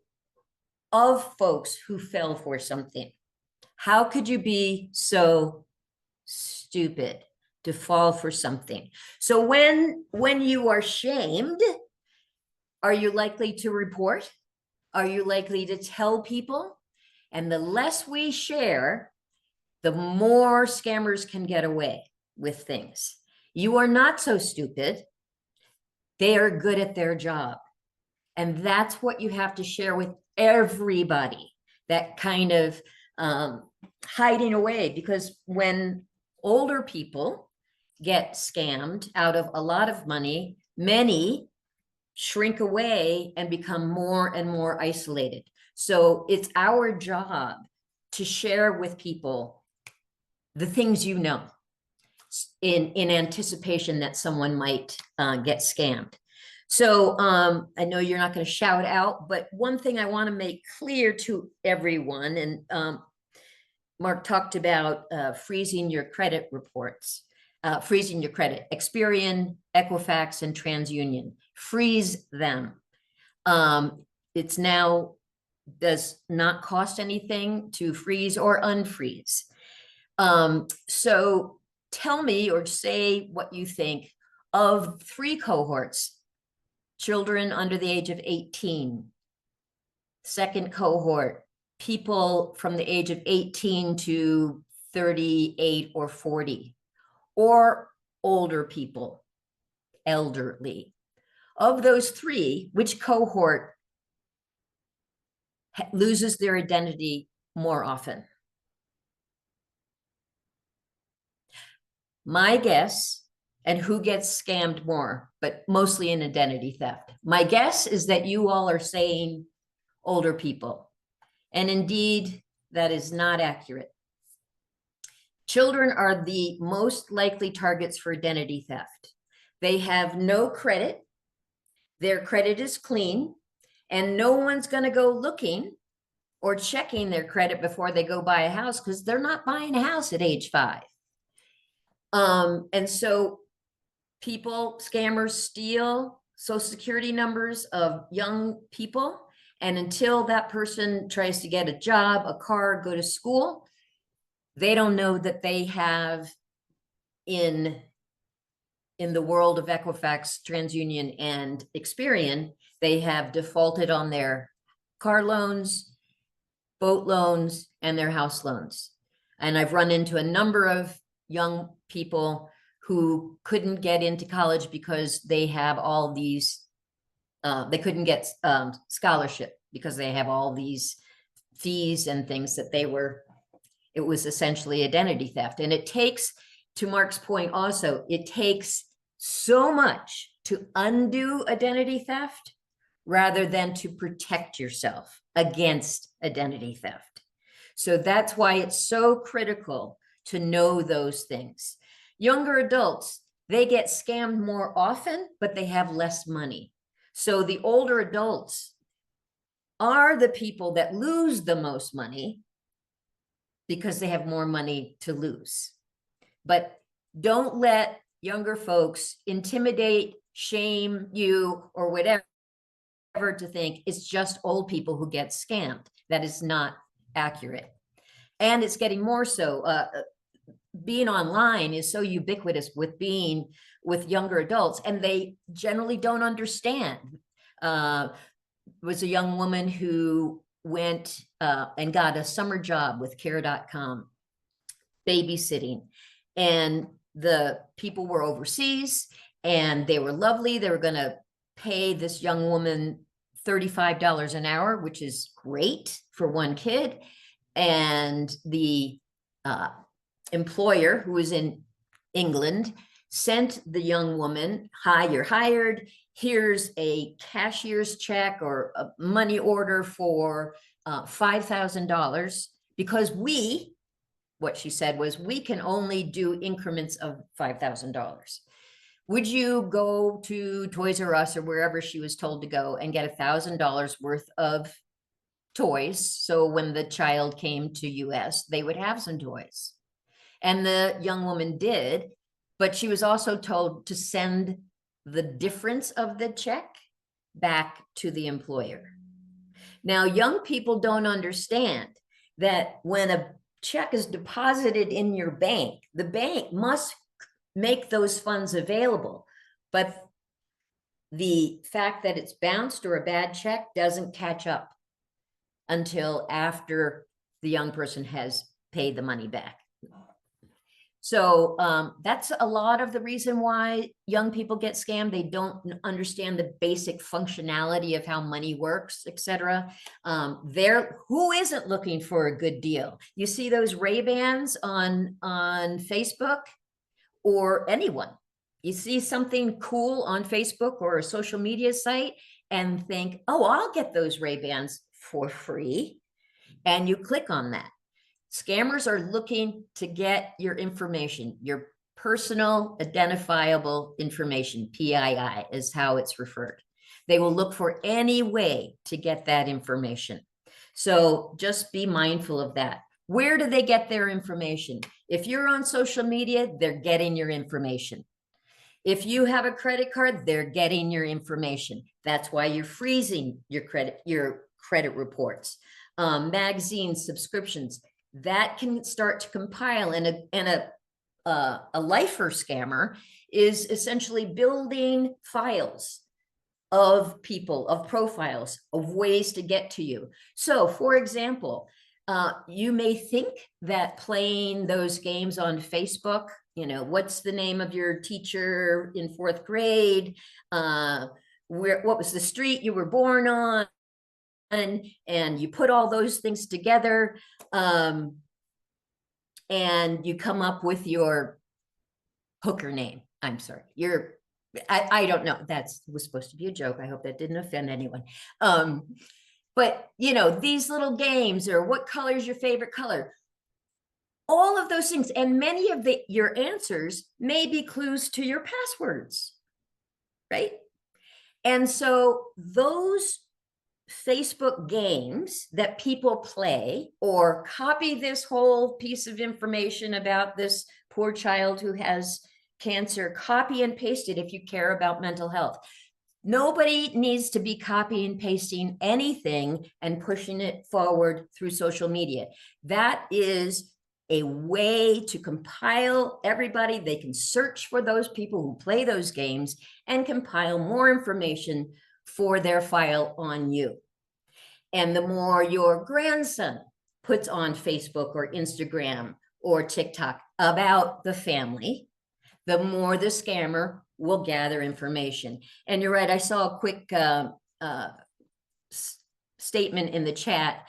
of folks who fell for something? How could you be so stupid to fall for something? So when you are shamed, are you likely to report? Are you likely to tell people? And the less we share, the more scammers can get away with things. You are not so stupid. They are good at their job. And that's what you have to share with everybody, that kind of hiding away. Because when older people get scammed out of a lot of money, many shrink away and become more and more isolated. So it's our job to share with people the things you know, in anticipation that someone might get scammed. So I know you're not going to shout out, but one thing I want to make clear to everyone, and Mark talked about freezing your credit reports, freezing your credit, Casparian, Equifax, and TransUnion. Freeze them. It's now does not cost anything to freeze or unfreeze. So tell me or say what you think of 3 cohorts: children under the age of 18. Second cohort, people from the age of 18 to 38 or 40, or older people, elderly. Of those 3, which cohort loses their identity more often? My guess, and who gets scammed more, but mostly in identity theft. My guess is that you all are saying older people. And indeed, that is not accurate. Children are the most likely targets for identity theft. They have no credit. Their credit is clean, and no one's going to go looking or checking their credit before they go buy a house, because they're not buying a house at age 5. And so scammers steal social security numbers of young people. And until that person tries to get a job, a car, go to school, they don't know that they have in the world of Equifax, TransUnion, and Casparian, they have defaulted on their car loans, boat loans, and their house loans. And I've run into a number of young people who couldn't get into college because they have all these, they couldn't get scholarship because they have all these fees and things that it was essentially identity theft. And it takes, to Mark's point also, it takes so much to undo identity theft rather than to protect yourself against identity theft. So that's why it's so critical to know those things. Younger adults, they get scammed more often, but they have less money. So the older adults are the people that lose the most money because they have more money to lose. But don't let younger folks intimidate, shame you or whatever to think it's just old people who get scammed. That is not accurate. And it's getting more so. Being online is so ubiquitous with younger adults, and they generally don't understand. Was a young woman who went and got a summer job with care.com, babysitting, and the people were overseas and they were lovely. They were going to pay this young woman $35 an hour, which is great for one kid. And the employer, who was in England, sent the young woman, "Hi, you're hired. Here's a cashier's check or a money order for $5,000 because what she said was, we can only do increments of $5,000. Would you go to Toys R Us or wherever she was told to go and get $1,000 worth of toys? So when the child came to US, they would have some toys. And the young woman did, but she was also told to send the difference of the check back to the employer. Now, young people don't understand that when a check is deposited in your bank, the bank must make those funds available. But the fact that it's bounced or a bad check doesn't catch up until after the young person has paid the money back. So that's a lot of the reason why young people get scammed. They don't understand the basic functionality of how money works, etc. Who isn't looking for a good deal? You see those Ray-Bans on Facebook, or anyone. You see something cool on Facebook or a social media site and think, oh, I'll get those Ray-Bans for free. And you click on that. Scammers are looking to get your information, your personal identifiable information, PII is how it's referred. They will look for any way to get that information. So just be mindful of that. Where do they get their information? If you're on social media, they're getting your information. If you have a credit card, they're getting your information. That's why you're freezing your credit reports, magazines, subscriptions. That can start to compile, and a lifer scammer is essentially building files of people, of profiles, of ways to get to you. So, for example, you may think that playing those games on Facebook, what's the name of your teacher in 4th grade? What was the street you were born on? And you put all those things together, and you come up with your hooker name. I'm sorry, I don't know. That was supposed to be a joke. I hope that didn't offend anyone. But these little games, or what color is your favorite color? All of those things, and many of your answers may be clues to your passwords, right? And so those Facebook games that people play, or copy this whole piece of information about this poor child who has cancer, copy and paste it if you care about mental health. Nobody needs to be copy and pasting anything and pushing it forward through social media. That is a way to compile everybody. They can search for those people who play those games and compile more information for their file on you. And the more your grandson puts on Facebook or Instagram or TikTok about the family, the more the scammer will gather information. And you're right, I saw a quick statement in the chat.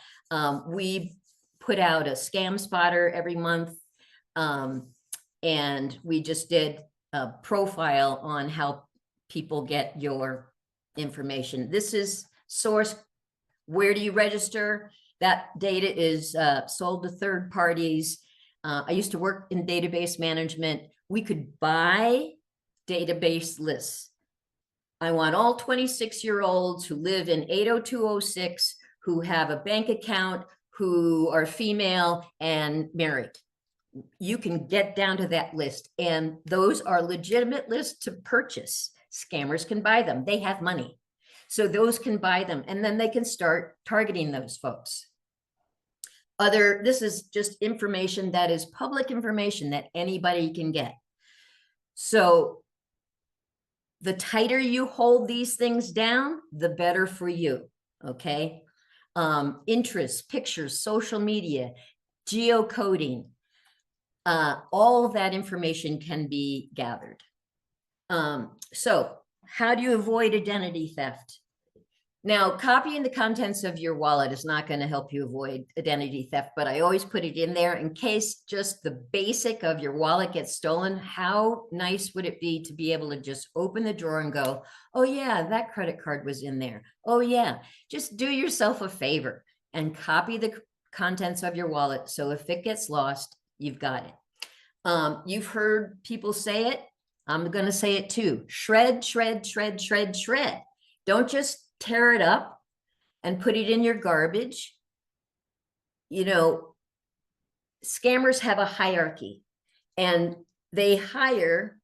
We put out a scam spotter every month, and we just did a profile on how people get your information. This is source. Where do you register? That data is sold to third parties. I used to work in database management. We could buy database lists. I want all 26-year-olds who live in 80206, who have a bank account, who are female and married. You can get down to that list, and those are legitimate lists to purchase. Scammers can buy them. They have money. So those can buy them, and then they can start targeting those folks. This is just information that is public information that anybody can get. So the tighter you hold these things down, the better for you, okay? Interests, pictures, social media, geocoding, all of that information can be gathered. So how do you avoid identity theft? Now, copying the contents of your wallet is not going to help you avoid identity theft, but I always put it in there in case just the basic of your wallet gets stolen. How nice would it be to be able to just open the drawer and go, oh yeah, that credit card was in there. Oh yeah, just do yourself a favor and copy the contents of your wallet. So if it gets lost, you've got it. You've heard people say it. I'm going to say it too. Shred, shred, shred, shred, shred. Don't just tear it up and put it in your garbage. You know, scammers have a hierarchy, and they hire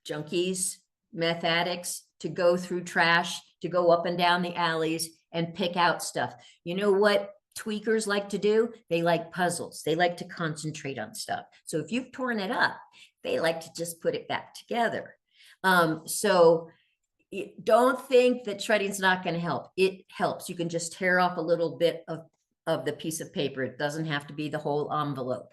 junkies, meth addicts to go through trash, to go up and down the alleys and pick out stuff. You know what tweakers like to do? They like puzzles. They like to concentrate on stuff. So if you've torn it up, they like to just put it back together. So don't think that shredding's not going to help. It helps. You can just tear off a little bit of the piece of paper. It doesn't have to be the whole envelope.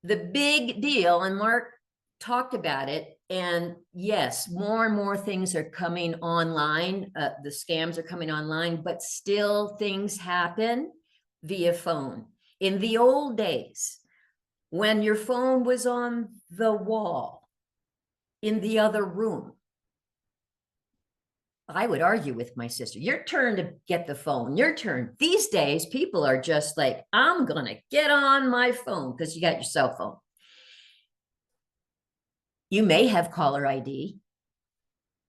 The big deal, and Mark talked about it, and yes, more and more things are coming online. The scams are coming online, but still things happen via phone. In the old days, when your phone was on the wall in the other room, I would argue with my sister, your turn to get the phone, your turn. These days, people are just like, I'm going to get on my phone because you got your cell phone. You may have caller ID.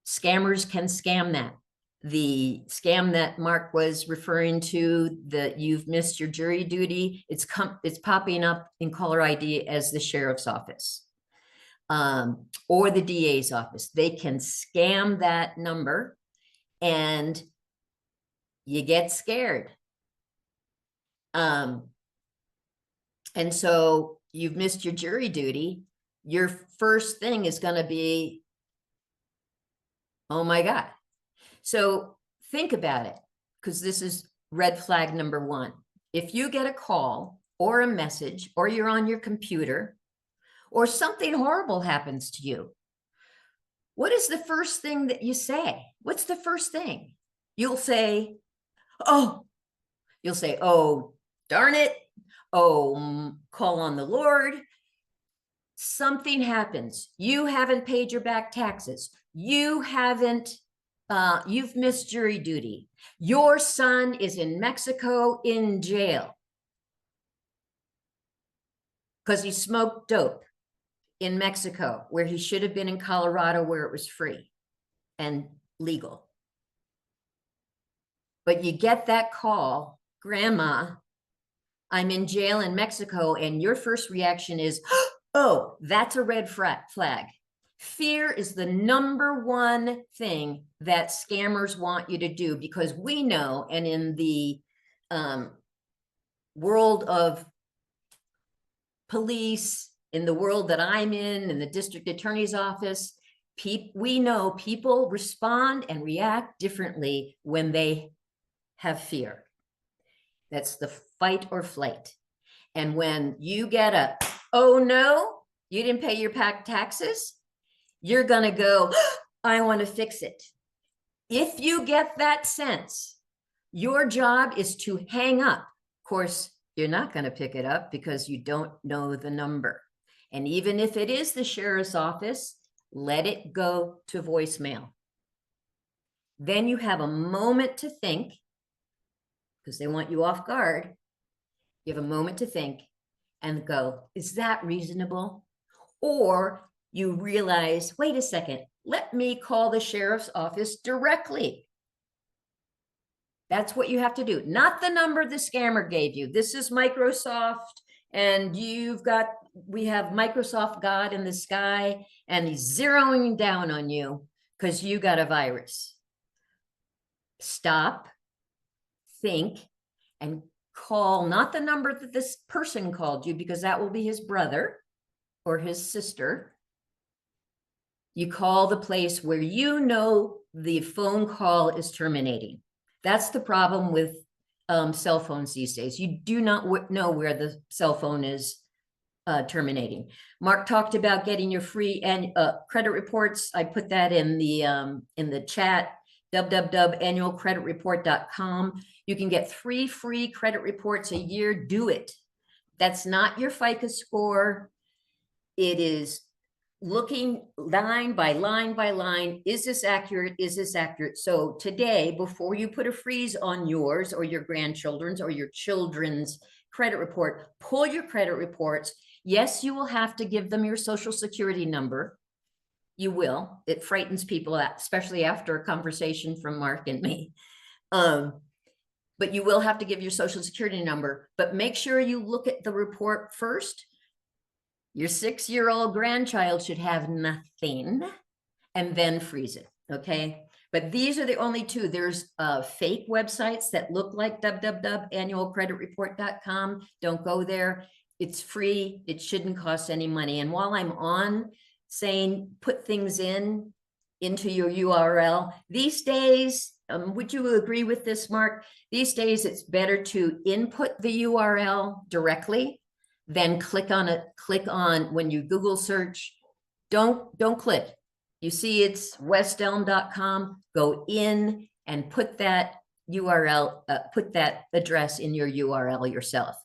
Scammers can scam that. The scam that Mark was referring to, that you've missed your jury duty, it's popping up in caller ID as the sheriff's office or the DA's office. They can scam that number, and you get scared. And so you've missed your jury duty. Your first thing is going to be, oh my God. So think about it, because this is red flag number one. If you get a call or a message, or you're on your computer, or something horrible happens to you, what is the first thing that you say? What's the first thing? You'll say, oh, darn it. Oh, call on the Lord. Something happens. You haven't paid your back taxes. You've missed jury duty. Your son is in Mexico in jail because he smoked dope in Mexico, where he should have been in Colorado, where it was free and legal. But you get that call, Grandma, I'm in jail in Mexico, and your first reaction is, oh, that's a red flag. Fear is the number one thing that scammers want you to do, because we know, and in the world of police, in the world that I'm in the district attorney's office, we know people respond and react differently when they have fear. That's the fight or flight. And when you get oh no, you didn't pay your taxes, you're going to go, I want to fix it. If you get that sense, your job is to hang up. Of course, you're not going to pick it up because you don't know the number. And even if it is the sheriff's office, let it go to voicemail. Then you have a moment to think, because they want you off guard. You have a moment to think and go, is that reasonable? Or you realize, wait a second, let me call the sheriff's office directly. That's what you have to do. Not the number the scammer gave you. This is Microsoft And we have Microsoft God in the sky, and he's zeroing down on you because you got a virus. Stop, think, and call not the number that this person called you, because that will be his brother or his sister. You call the place where you know the phone call is terminating. That's the problem with cell phones these days. You do not know where the cell phone is terminating. Mark talked about getting your free credit reports. I put that in the chat, www.annualcreditreport.com. You can get 3 free credit reports a year. Do it. That's not your FICO score. It is looking line by line by line. Is this accurate? Is this accurate? So today, before you put a freeze on yours or your grandchildren's or your children's credit report, pull your credit reports. Yes, you will have to give them your social security number. You will. It frightens people out, especially after a conversation from Mark and me. But you will have to give your social security number, but make sure you look at the report first. Your 6-year-old grandchild should have nothing, and then freeze it, okay? But these are the only 2. There's fake websites that look like www.annualcreditreport.com. Don't go there. It's free. It shouldn't cost any money. And while I'm on saying put things into your URL, these days, would you agree with this, Mark? These days, it's better to input the URL directly than click on it. Click on when you Google search. Don't click. You see it's westelm.com. Go in and put that URL, put that address in your URL yourself.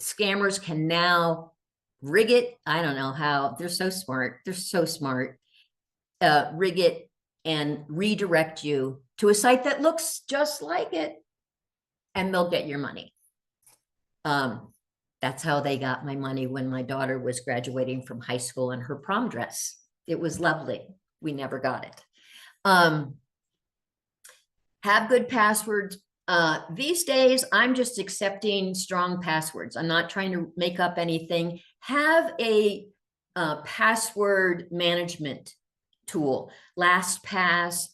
Scammers can now rig it. I don't know how. They're so smart. They're so smart. Rig it and redirect you to a site that looks just like it, and they'll get your money. That's how they got my money when my daughter was graduating from high school in her prom dress. It was lovely. We never got it. Have good passwords. These days, I'm just accepting strong passwords. I'm not trying to make up anything. Have a password management tool. LastPass.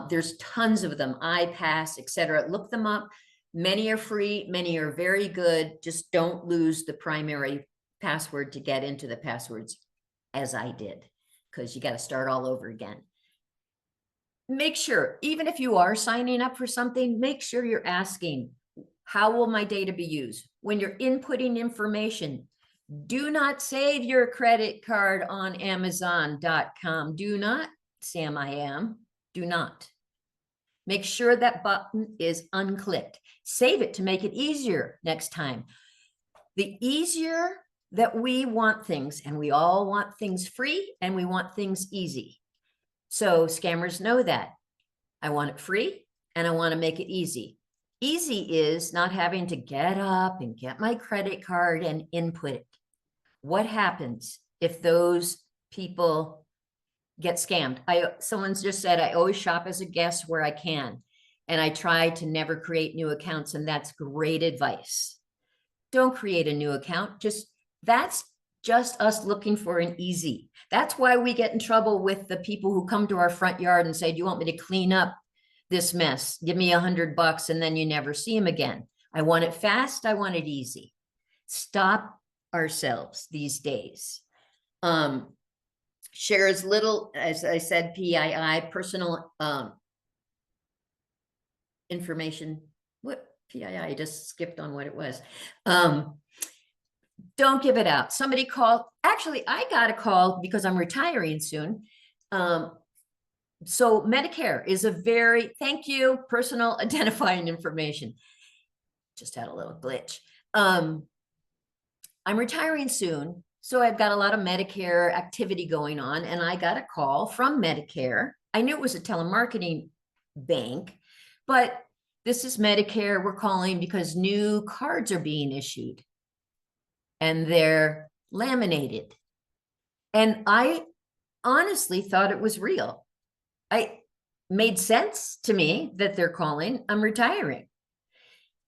There's tons of them. iPass, etc. Look them up. Many are free. Many are very good. Just don't lose the primary password to get into the passwords, as I did, because you got to start all over again. Make sure, even if you are signing up for something, make sure you're asking, how will my data be used? When you're inputting information, do not save your credit card on Amazon.com. Do not, Sam, I am. Do not. Make sure that button is unclicked. Save it to make it easier next time. The easier that we want things, and we all want things free, and we want things easy. So scammers know that. I want it free, and I want to make it easy. Easy is not having to get up and get my credit card and input it. What happens if those people get scammed? Someone's just said, I always shop as a guest where I can, and I try to never create new accounts, and that's great advice. Don't create a new account. That's just us looking for an easy. That's why we get in trouble with the people who come to our front yard and say, do you want me to clean up this mess? Give me $100, and then you never see them again. I want it fast. I want it easy. Stop ourselves these days. Share as little, as I said, PII, personal information. What PII? I just skipped on what it was. Don't give it out. Somebody called. Actually, I got a call because I'm retiring soon. So Medicare is a thank you, personal identifying information. Just had a little glitch. I'm retiring soon, so I've got a lot of Medicare activity going on, and I got a call from Medicare. I knew it was a telemarketing bank, but this is Medicare. We're calling because new cards are being issued, and they're laminated. And I honestly thought it was real. It made sense to me that they're calling. I'm retiring.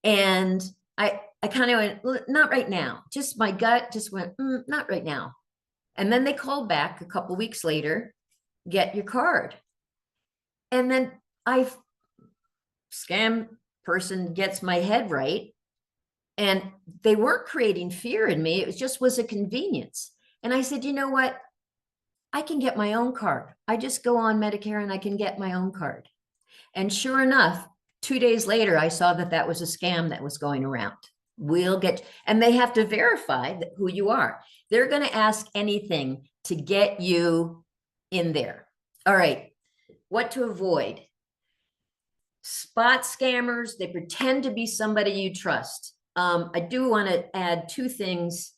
And I I kind of went, "Well, not right now." Just my gut just went, not right now. And then they called back a couple weeks later, "Get your card." And then scam person gets my head right. And they weren't creating fear in me. It just was a convenience. And I said, you know what? I can get my own card. I just go on Medicare and I can get my own card. And sure enough, 2 days later, I saw that that was a scam that was going around. And they have to verify who you are. They're going to ask anything to get you in there. All right. What to avoid? Spot scammers. They pretend to be somebody you trust. I do want to add 2 things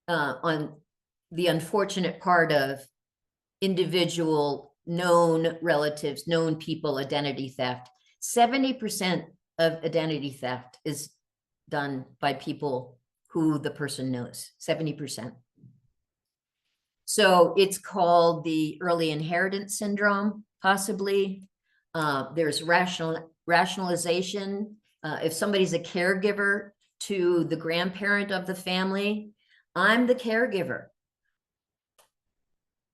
on the unfortunate part of individual known relatives, known people, identity theft. 70% of identity theft is done by people who the person knows, 70%. So it's called the early inheritance syndrome, possibly. There's rationalization. If somebody's a caregiver to the grandparent of the family, I'm the caregiver.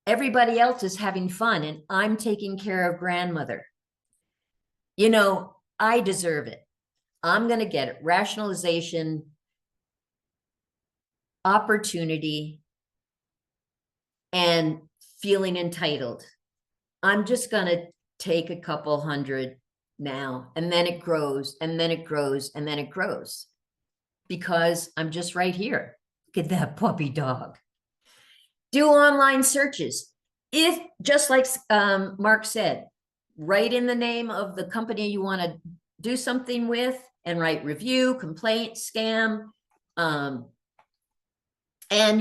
Everybody else is having fun and I'm taking care of grandmother. You know, I deserve it. I'm going to get it. Rationalization, opportunity, and feeling entitled. I'm just going to take a couple hundred now, and then it grows, and then it grows, and then it grows. Because I'm just right here. Look at that puppy dog. Do online searches. If, just like Mark said, write in the name of the company you want to do something with and write review, complaint, scam. And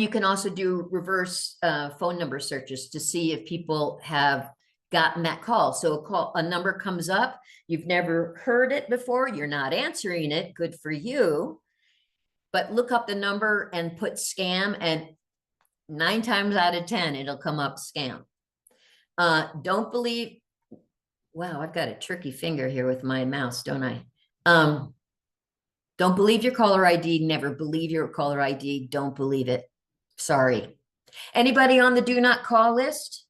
you can also do reverse phone number searches to see if people have gotten that call. So a number comes up, you've never heard it before, you're not answering it, good for you. But look up the number and put scam, and 9 times out of 10, it'll come up scam. Don't believe, wow, I've got a tricky finger here with my mouse, don't I? Don't believe your caller ID, never believe your caller ID, don't believe it. Sorry. Anybody on the do not call list?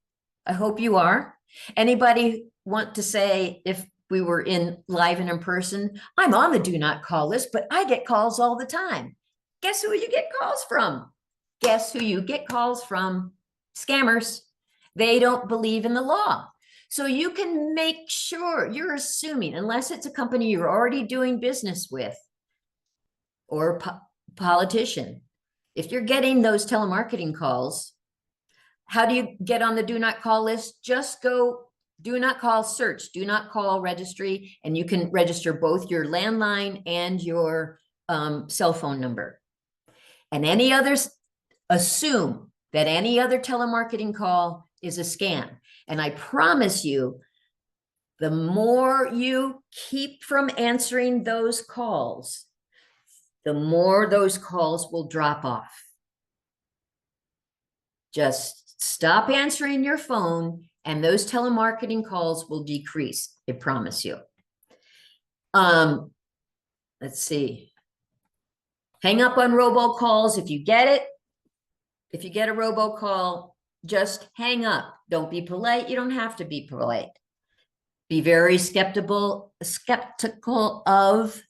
I hope you are. Anybody want to say, if we were live and in person, I'm on the do not call list, but I get calls all the time. Guess who you get calls from? Guess who you get calls from? Scammers. They don't believe in the law. So you can make sure you're assuming, unless it's a company you're already doing business with or politician, if you're getting those telemarketing calls, how do you get on the do not call list? Just go do not call search, do not call registry, and you can register both your landline and your cell phone number. And any others, assume that any other telemarketing call is a scam. And I promise you, the more you keep from answering those calls, the more those calls will drop off. Just stop answering your phone and those telemarketing calls will decrease. I promise you. Let's see. Hang up on robocalls if you get it. If you get a robocall, just hang up. Don't be polite. You don't have to be polite. Be very skeptical of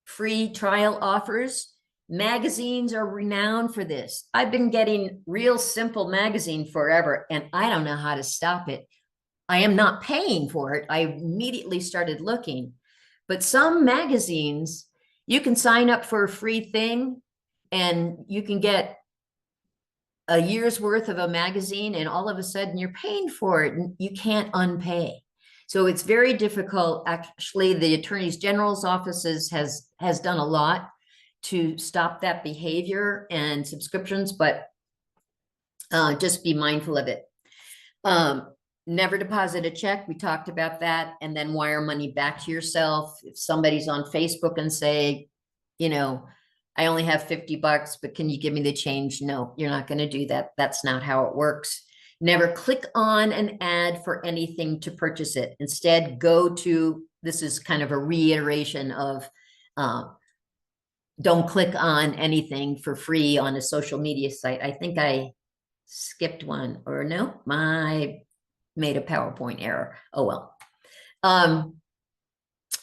free trial offers. Magazines are renowned for this. I've been getting Real Simple magazine forever, and I don't know how to stop it. I am not paying for it. I immediately started looking. But some magazines, you can sign up for a free thing, and you can get a year's worth of a magazine, and all of a sudden you're paying for it, and you can't unpay. So it's very difficult. Actually, the Attorney General's offices has done a lot to stop that behavior and subscriptions, but just be mindful of it. Never deposit a check. We talked about that. And then wire money back to yourself. If somebody's on Facebook and say, you know, I only have $50, but can you give me the change? No, you're not going to do that. That's not how it works. Never click on an ad for anything to purchase it. Instead, go to, this is kind of a reiteration of don't click on anything for free on a social media site. I think I skipped one, or no, I made a PowerPoint error. Oh, well.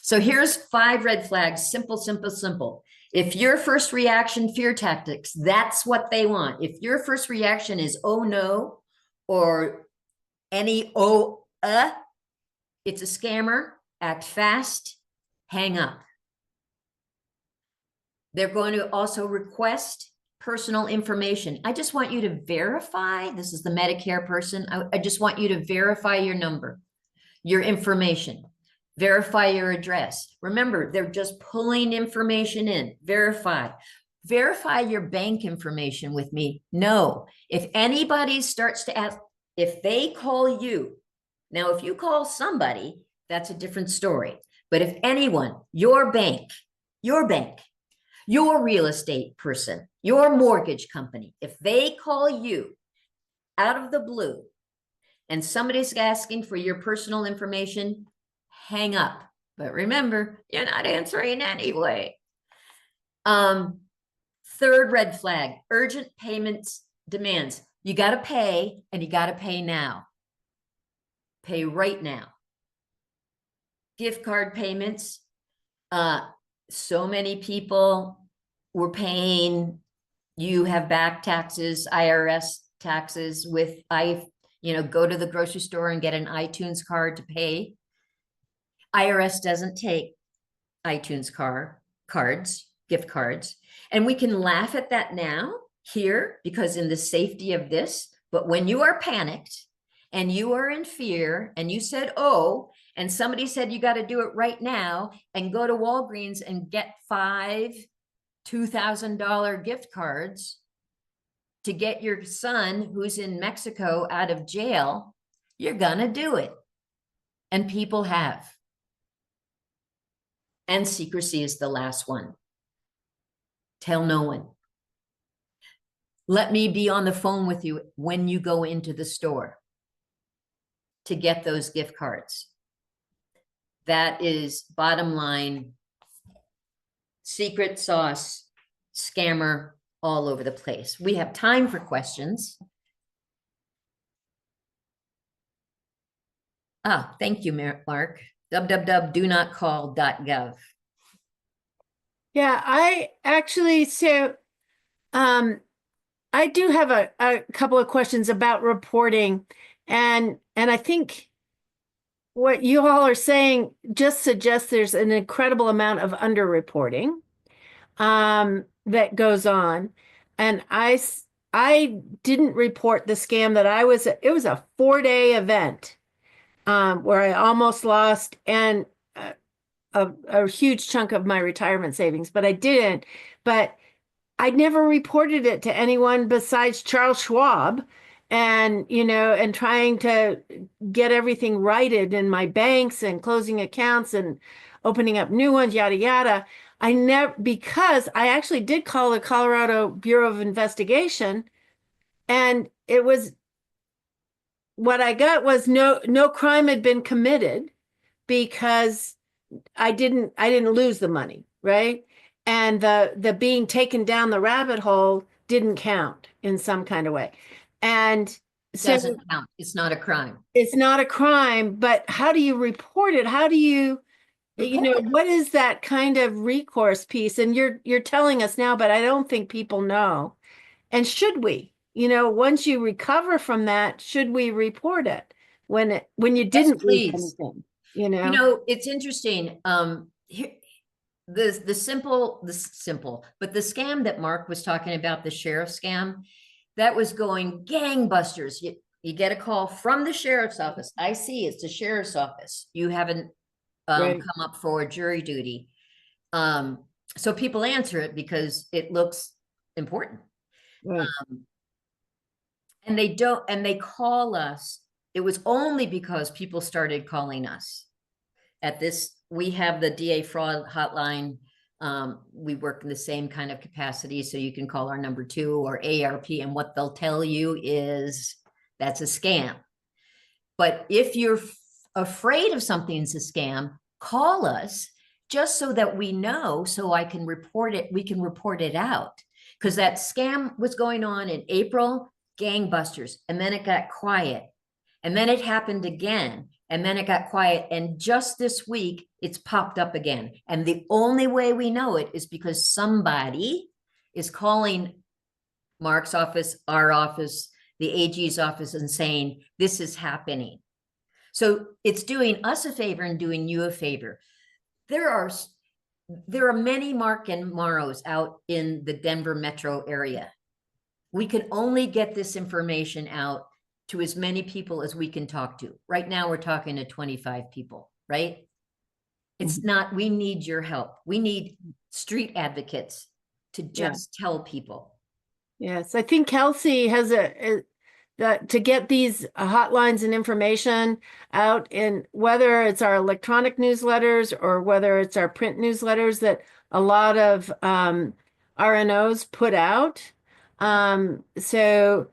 So here's 5 red flags. Simple, simple, simple. If your first reaction, fear tactics, that's what they want. If your first reaction is, oh no, or any it's a scammer, act fast, hang up. They're going to also request personal information. I just want you to verify, this is the Medicare person, I just want you to verify your number, your information, verify your address. Remember, they're just pulling information in, verify. Verify your bank information with me. No, if anybody starts to ask, if they call you, now if you call somebody, that's a different story. But if anyone, your bank, your real estate person, your mortgage company, if they call you out of the blue and somebody's asking for your personal information, hang up. But remember, you're not answering anyway. Third red flag, urgent payments demands. You got to pay, and you got to pay now. Pay right now. Gift card payments. So many people were paying, you have back taxes, IRS taxes with, go to the grocery store and get an iTunes card to pay. IRS doesn't take iTunes cards, gift cards. And we can laugh at that now here because in the safety of this, but when you are panicked and you are in fear and you said, oh, and somebody said you got to do it right now and go to Walgreens and get 5 $2,000 gift cards to get your son who's in Mexico out of jail, you're gonna do it. And people have. And secrecy is the last one. Tell no one. Let me be on the phone with you when you go into the store to get those gift cards. That is bottom line, secret sauce, scammer all over the place. We have time for questions. Thank you, Mark. www.donotcall.gov. Yeah, I actually, I do have a couple of questions about reporting, and I think what you all are saying just suggests there's an incredible amount of underreporting that goes on. And I didn't report the scam that it was a 4-day event where I almost lost and a huge chunk of my retirement savings, but I didn't. But I never reported it to anyone besides Charles Schwab, and and trying to get everything righted in my banks and closing accounts and opening up new ones, yada yada. Because I actually did call the Colorado Bureau of Investigation, and it was what I got was no crime had been committed because I didn't lose the money, right? And the being taken down the rabbit hole didn't count in some kind of way. And it doesn't count. It's not a crime. It's not a crime, but how do you report it? How do you, what is that kind of recourse piece? And you're telling us now, but I don't think people know. And should we, once you recover from that, should we report it when you didn't lose anything? It's interesting. The simple, but the scam that Mark was talking about, the sheriff scam, that was going gangbusters. You get a call from the sheriff's office. I see it's the sheriff's office. You haven't come up for jury duty. So people answer it because it looks important. Right. And they call us. It was only because people started calling us. At this, we have the DA fraud hotline. We work in the same kind of capacity, so you can call our number 2 or AARP, and what they'll tell you is that's a scam. But if you're afraid of something's a scam, call us just so that we know, so I can report it, we can report it out. Because that scam was going on in April, gangbusters, and then it got quiet. And then it happened again, and then it got quiet. And just this week, it's popped up again. And the only way we know it is because somebody is calling Mark's office, our office, the AG's office, and saying, this is happening. So it's doing us a favor and doing you a favor. There are many Mark and Maros out in the Denver metro area. We can only get this information out to as many people as we can talk to. Right now, we're talking to 25 people, right? It's not, we need your help. We need street advocates to just tell people. Yes, I think Kelsey has to get these hotlines and information out, in whether it's our electronic newsletters or whether it's our print newsletters that a lot of RNOs put out. So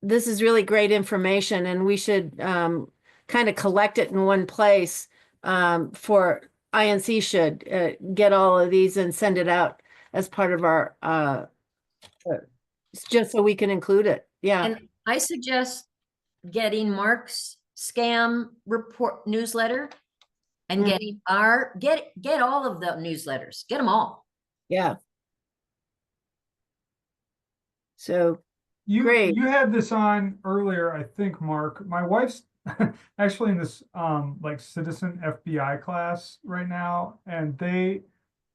this is really great information, and we should kind of collect it in one place for INC should get all of these and send it out as part of our just so we can include it. Yeah. And I suggest getting Mark's scam report newsletter and getting get all of the newsletters, get them all. Yeah. So you had this on earlier, I think, Mark. My wife's actually in this like citizen FBI class right now, and they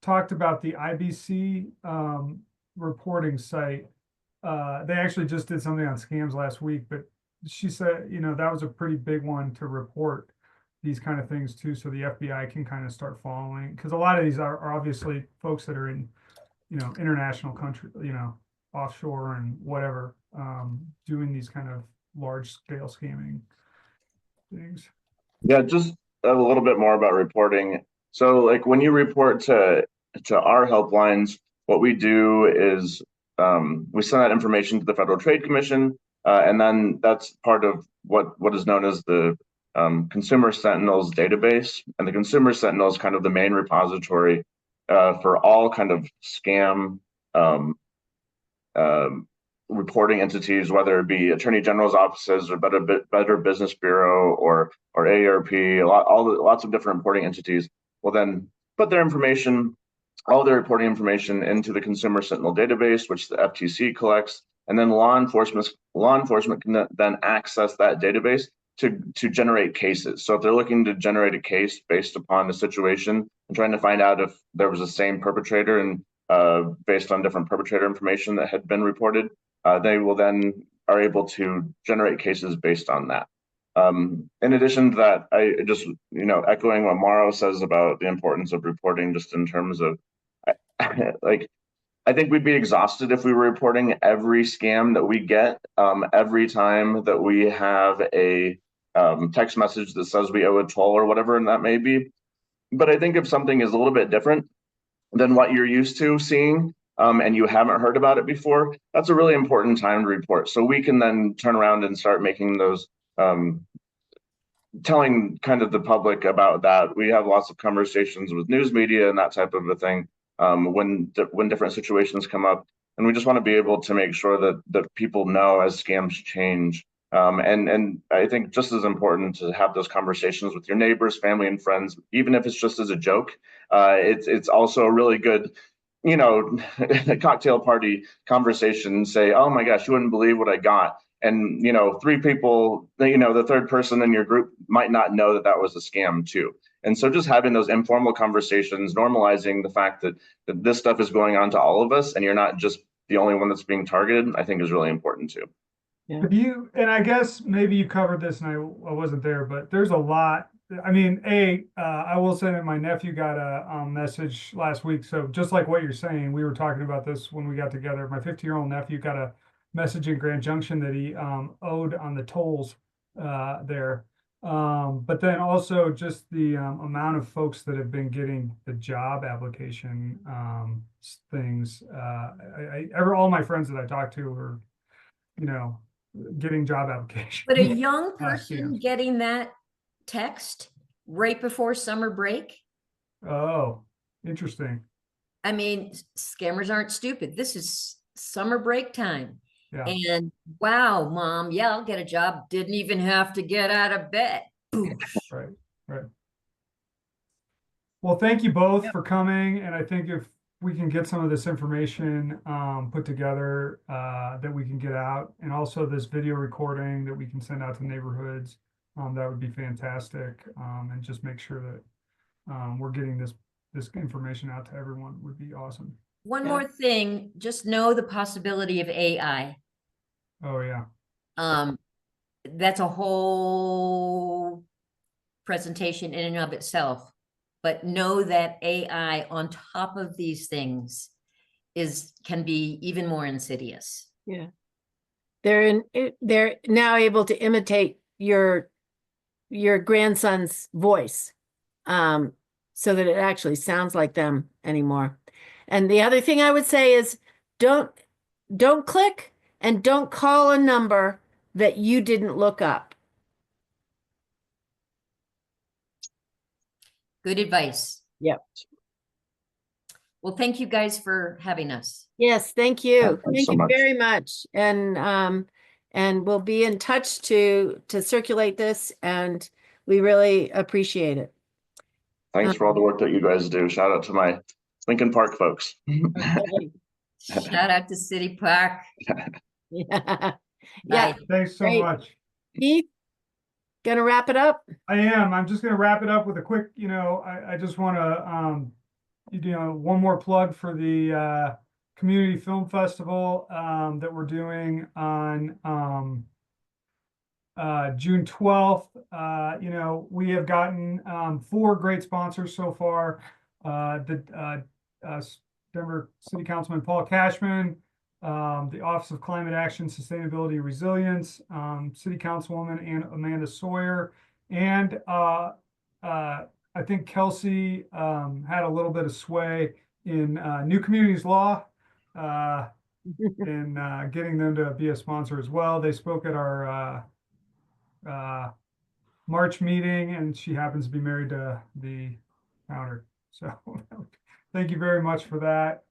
talked about the IBC reporting site. They actually just did something on scams last week, but she said, that was a pretty big one to report these kind of things too, so the FBI can kind of start following, because a lot of these are obviously folks that are in, international country, offshore and whatever, doing these kind of large scale scamming things. Yeah, just a little bit more about reporting. So like when you report to our helplines, what we do is we send that information to the Federal Trade Commission, and then that's part of what is known as the Consumer Sentinels database. And the Consumer Sentinel is kind of the main repository for all kind of scam reporting entities, whether it be Attorney General's offices or Better Business Bureau or AARP, lots of different reporting entities will then put their information, all their reporting information, into the Consumer Sentinel database, which the FTC collects, and then law enforcement can then access that database to generate cases. So if they're looking to generate a case based upon the situation and trying to find out if there was the same perpetrator and based on different perpetrator information that had been reported, they will then are able to generate cases based on that. In addition to that, I just, echoing what Maro says about the importance of reporting, just in terms of, I think we'd be exhausted if we were reporting every scam that we get, every time that we have a text message that says we owe a toll or whatever, and that may be. But I think if something is a little bit different than what you're used to seeing, and you haven't heard about it before, that's a really important time to report. So we can then turn around and start making those, telling kind of the public about that. We have lots of conversations with news media and that type of a thing when different situations come up. And we just want to be able to make sure that people know as scams change. And I think just as important to have those conversations with your neighbors, family, and friends, even if it's just as a joke. It's also a really good, cocktail party conversation. Say, oh my gosh, you wouldn't believe what I got. And, three people, the third person in your group might not know that was a scam too. And so just having those informal conversations, normalizing the fact that this stuff is going on to all of us and you're not just the only one that's being targeted, I think is really important too. Yeah. And I guess maybe you covered this and I wasn't there, but there's a lot. I mean, I will say that my nephew got a message last week. So just like what you're saying, we were talking about this when we got together. My 50-year-old nephew got a message in Grand Junction that he owed on the tolls there. But then also just the amount of folks that have been getting the job application things. All my friends that I talked to were, getting job applications. But a young person getting that text right before summer break, Oh, interesting. I mean, scammers aren't stupid. This is summer break time. Yeah. And wow, mom, yeah, I'll get a job. Didn't even have to get out of bed. Boom. Right. Right. Well, thank you both Yep. for coming. And I think if we can get some of this information put together that we can get out, and also this video recording that we can send out to neighborhoods, that would be fantastic. And just make sure that we're getting this information out to everyone would be awesome. One more thing, just know the possibility of AI. Oh yeah. That's a whole presentation in and of itself. But know that AI on top of these things can be even more insidious. Yeah. They're now able to imitate your grandson's voice, so that it actually sounds like them anymore. And the other thing I would say is don't click and don't call a number that you didn't look up. Good advice. Yep. Well, thank you guys for having us. Yes, thank you. Thanks Thank so you much. very much. And we'll be in touch to circulate this, and we really appreciate it. Thanks for all the work that you guys do. Shout out to my Lincoln Park folks. Okay. Shout out to City Park. Yeah. Bye. Thanks so Great. much. Keith, gonna wrap it up? I am. I'm just going to wrap it up with a quick, I just want to, one more plug for the Community Film Festival that we're doing on June 12th. We have gotten 4 great sponsors so far. Denver City Councilman Paul Cashman, the Office of Climate Action, Sustainability, Resilience, City Councilwoman Amanda Sawyer, and I think Kelsey had a little bit of sway in New Communities Law in getting them to be a sponsor as well. They spoke at our March meeting, and she happens to be married to the founder. So thank you very much for that.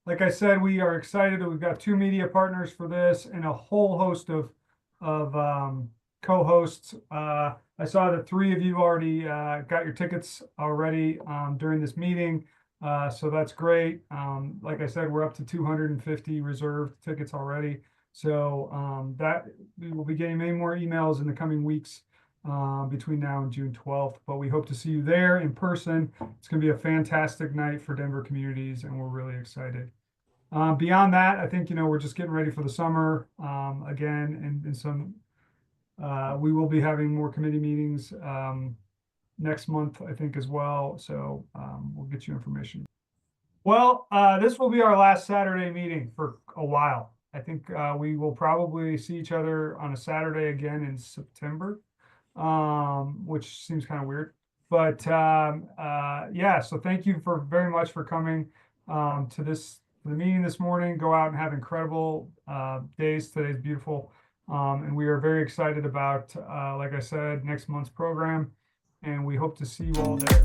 Like I said, we are excited that we've got 2 media partners for this and a whole host of co-hosts. I saw that 3 of you already got your tickets already during this meeting. So that's great. Like I said, we're up to 250 reserved tickets already. So that we will be getting many more emails in the coming weeks between now and June 12th. But we hope to see you there in person. It's going to be a fantastic night for Denver communities, and we're really excited. Beyond that, I think, we're just getting ready for the summer again, and some we will be having more committee meetings next month, I think, as well. So we'll get you information. Well, this will be our last Saturday meeting for a while. I think we will probably see each other on a Saturday again in September, which seems kind of weird. But yeah, so thank you very much for coming to the meeting this morning. Go out and have incredible days. Today's beautiful. And we are very excited about, like I said, next month's program. And we hope to see you all there.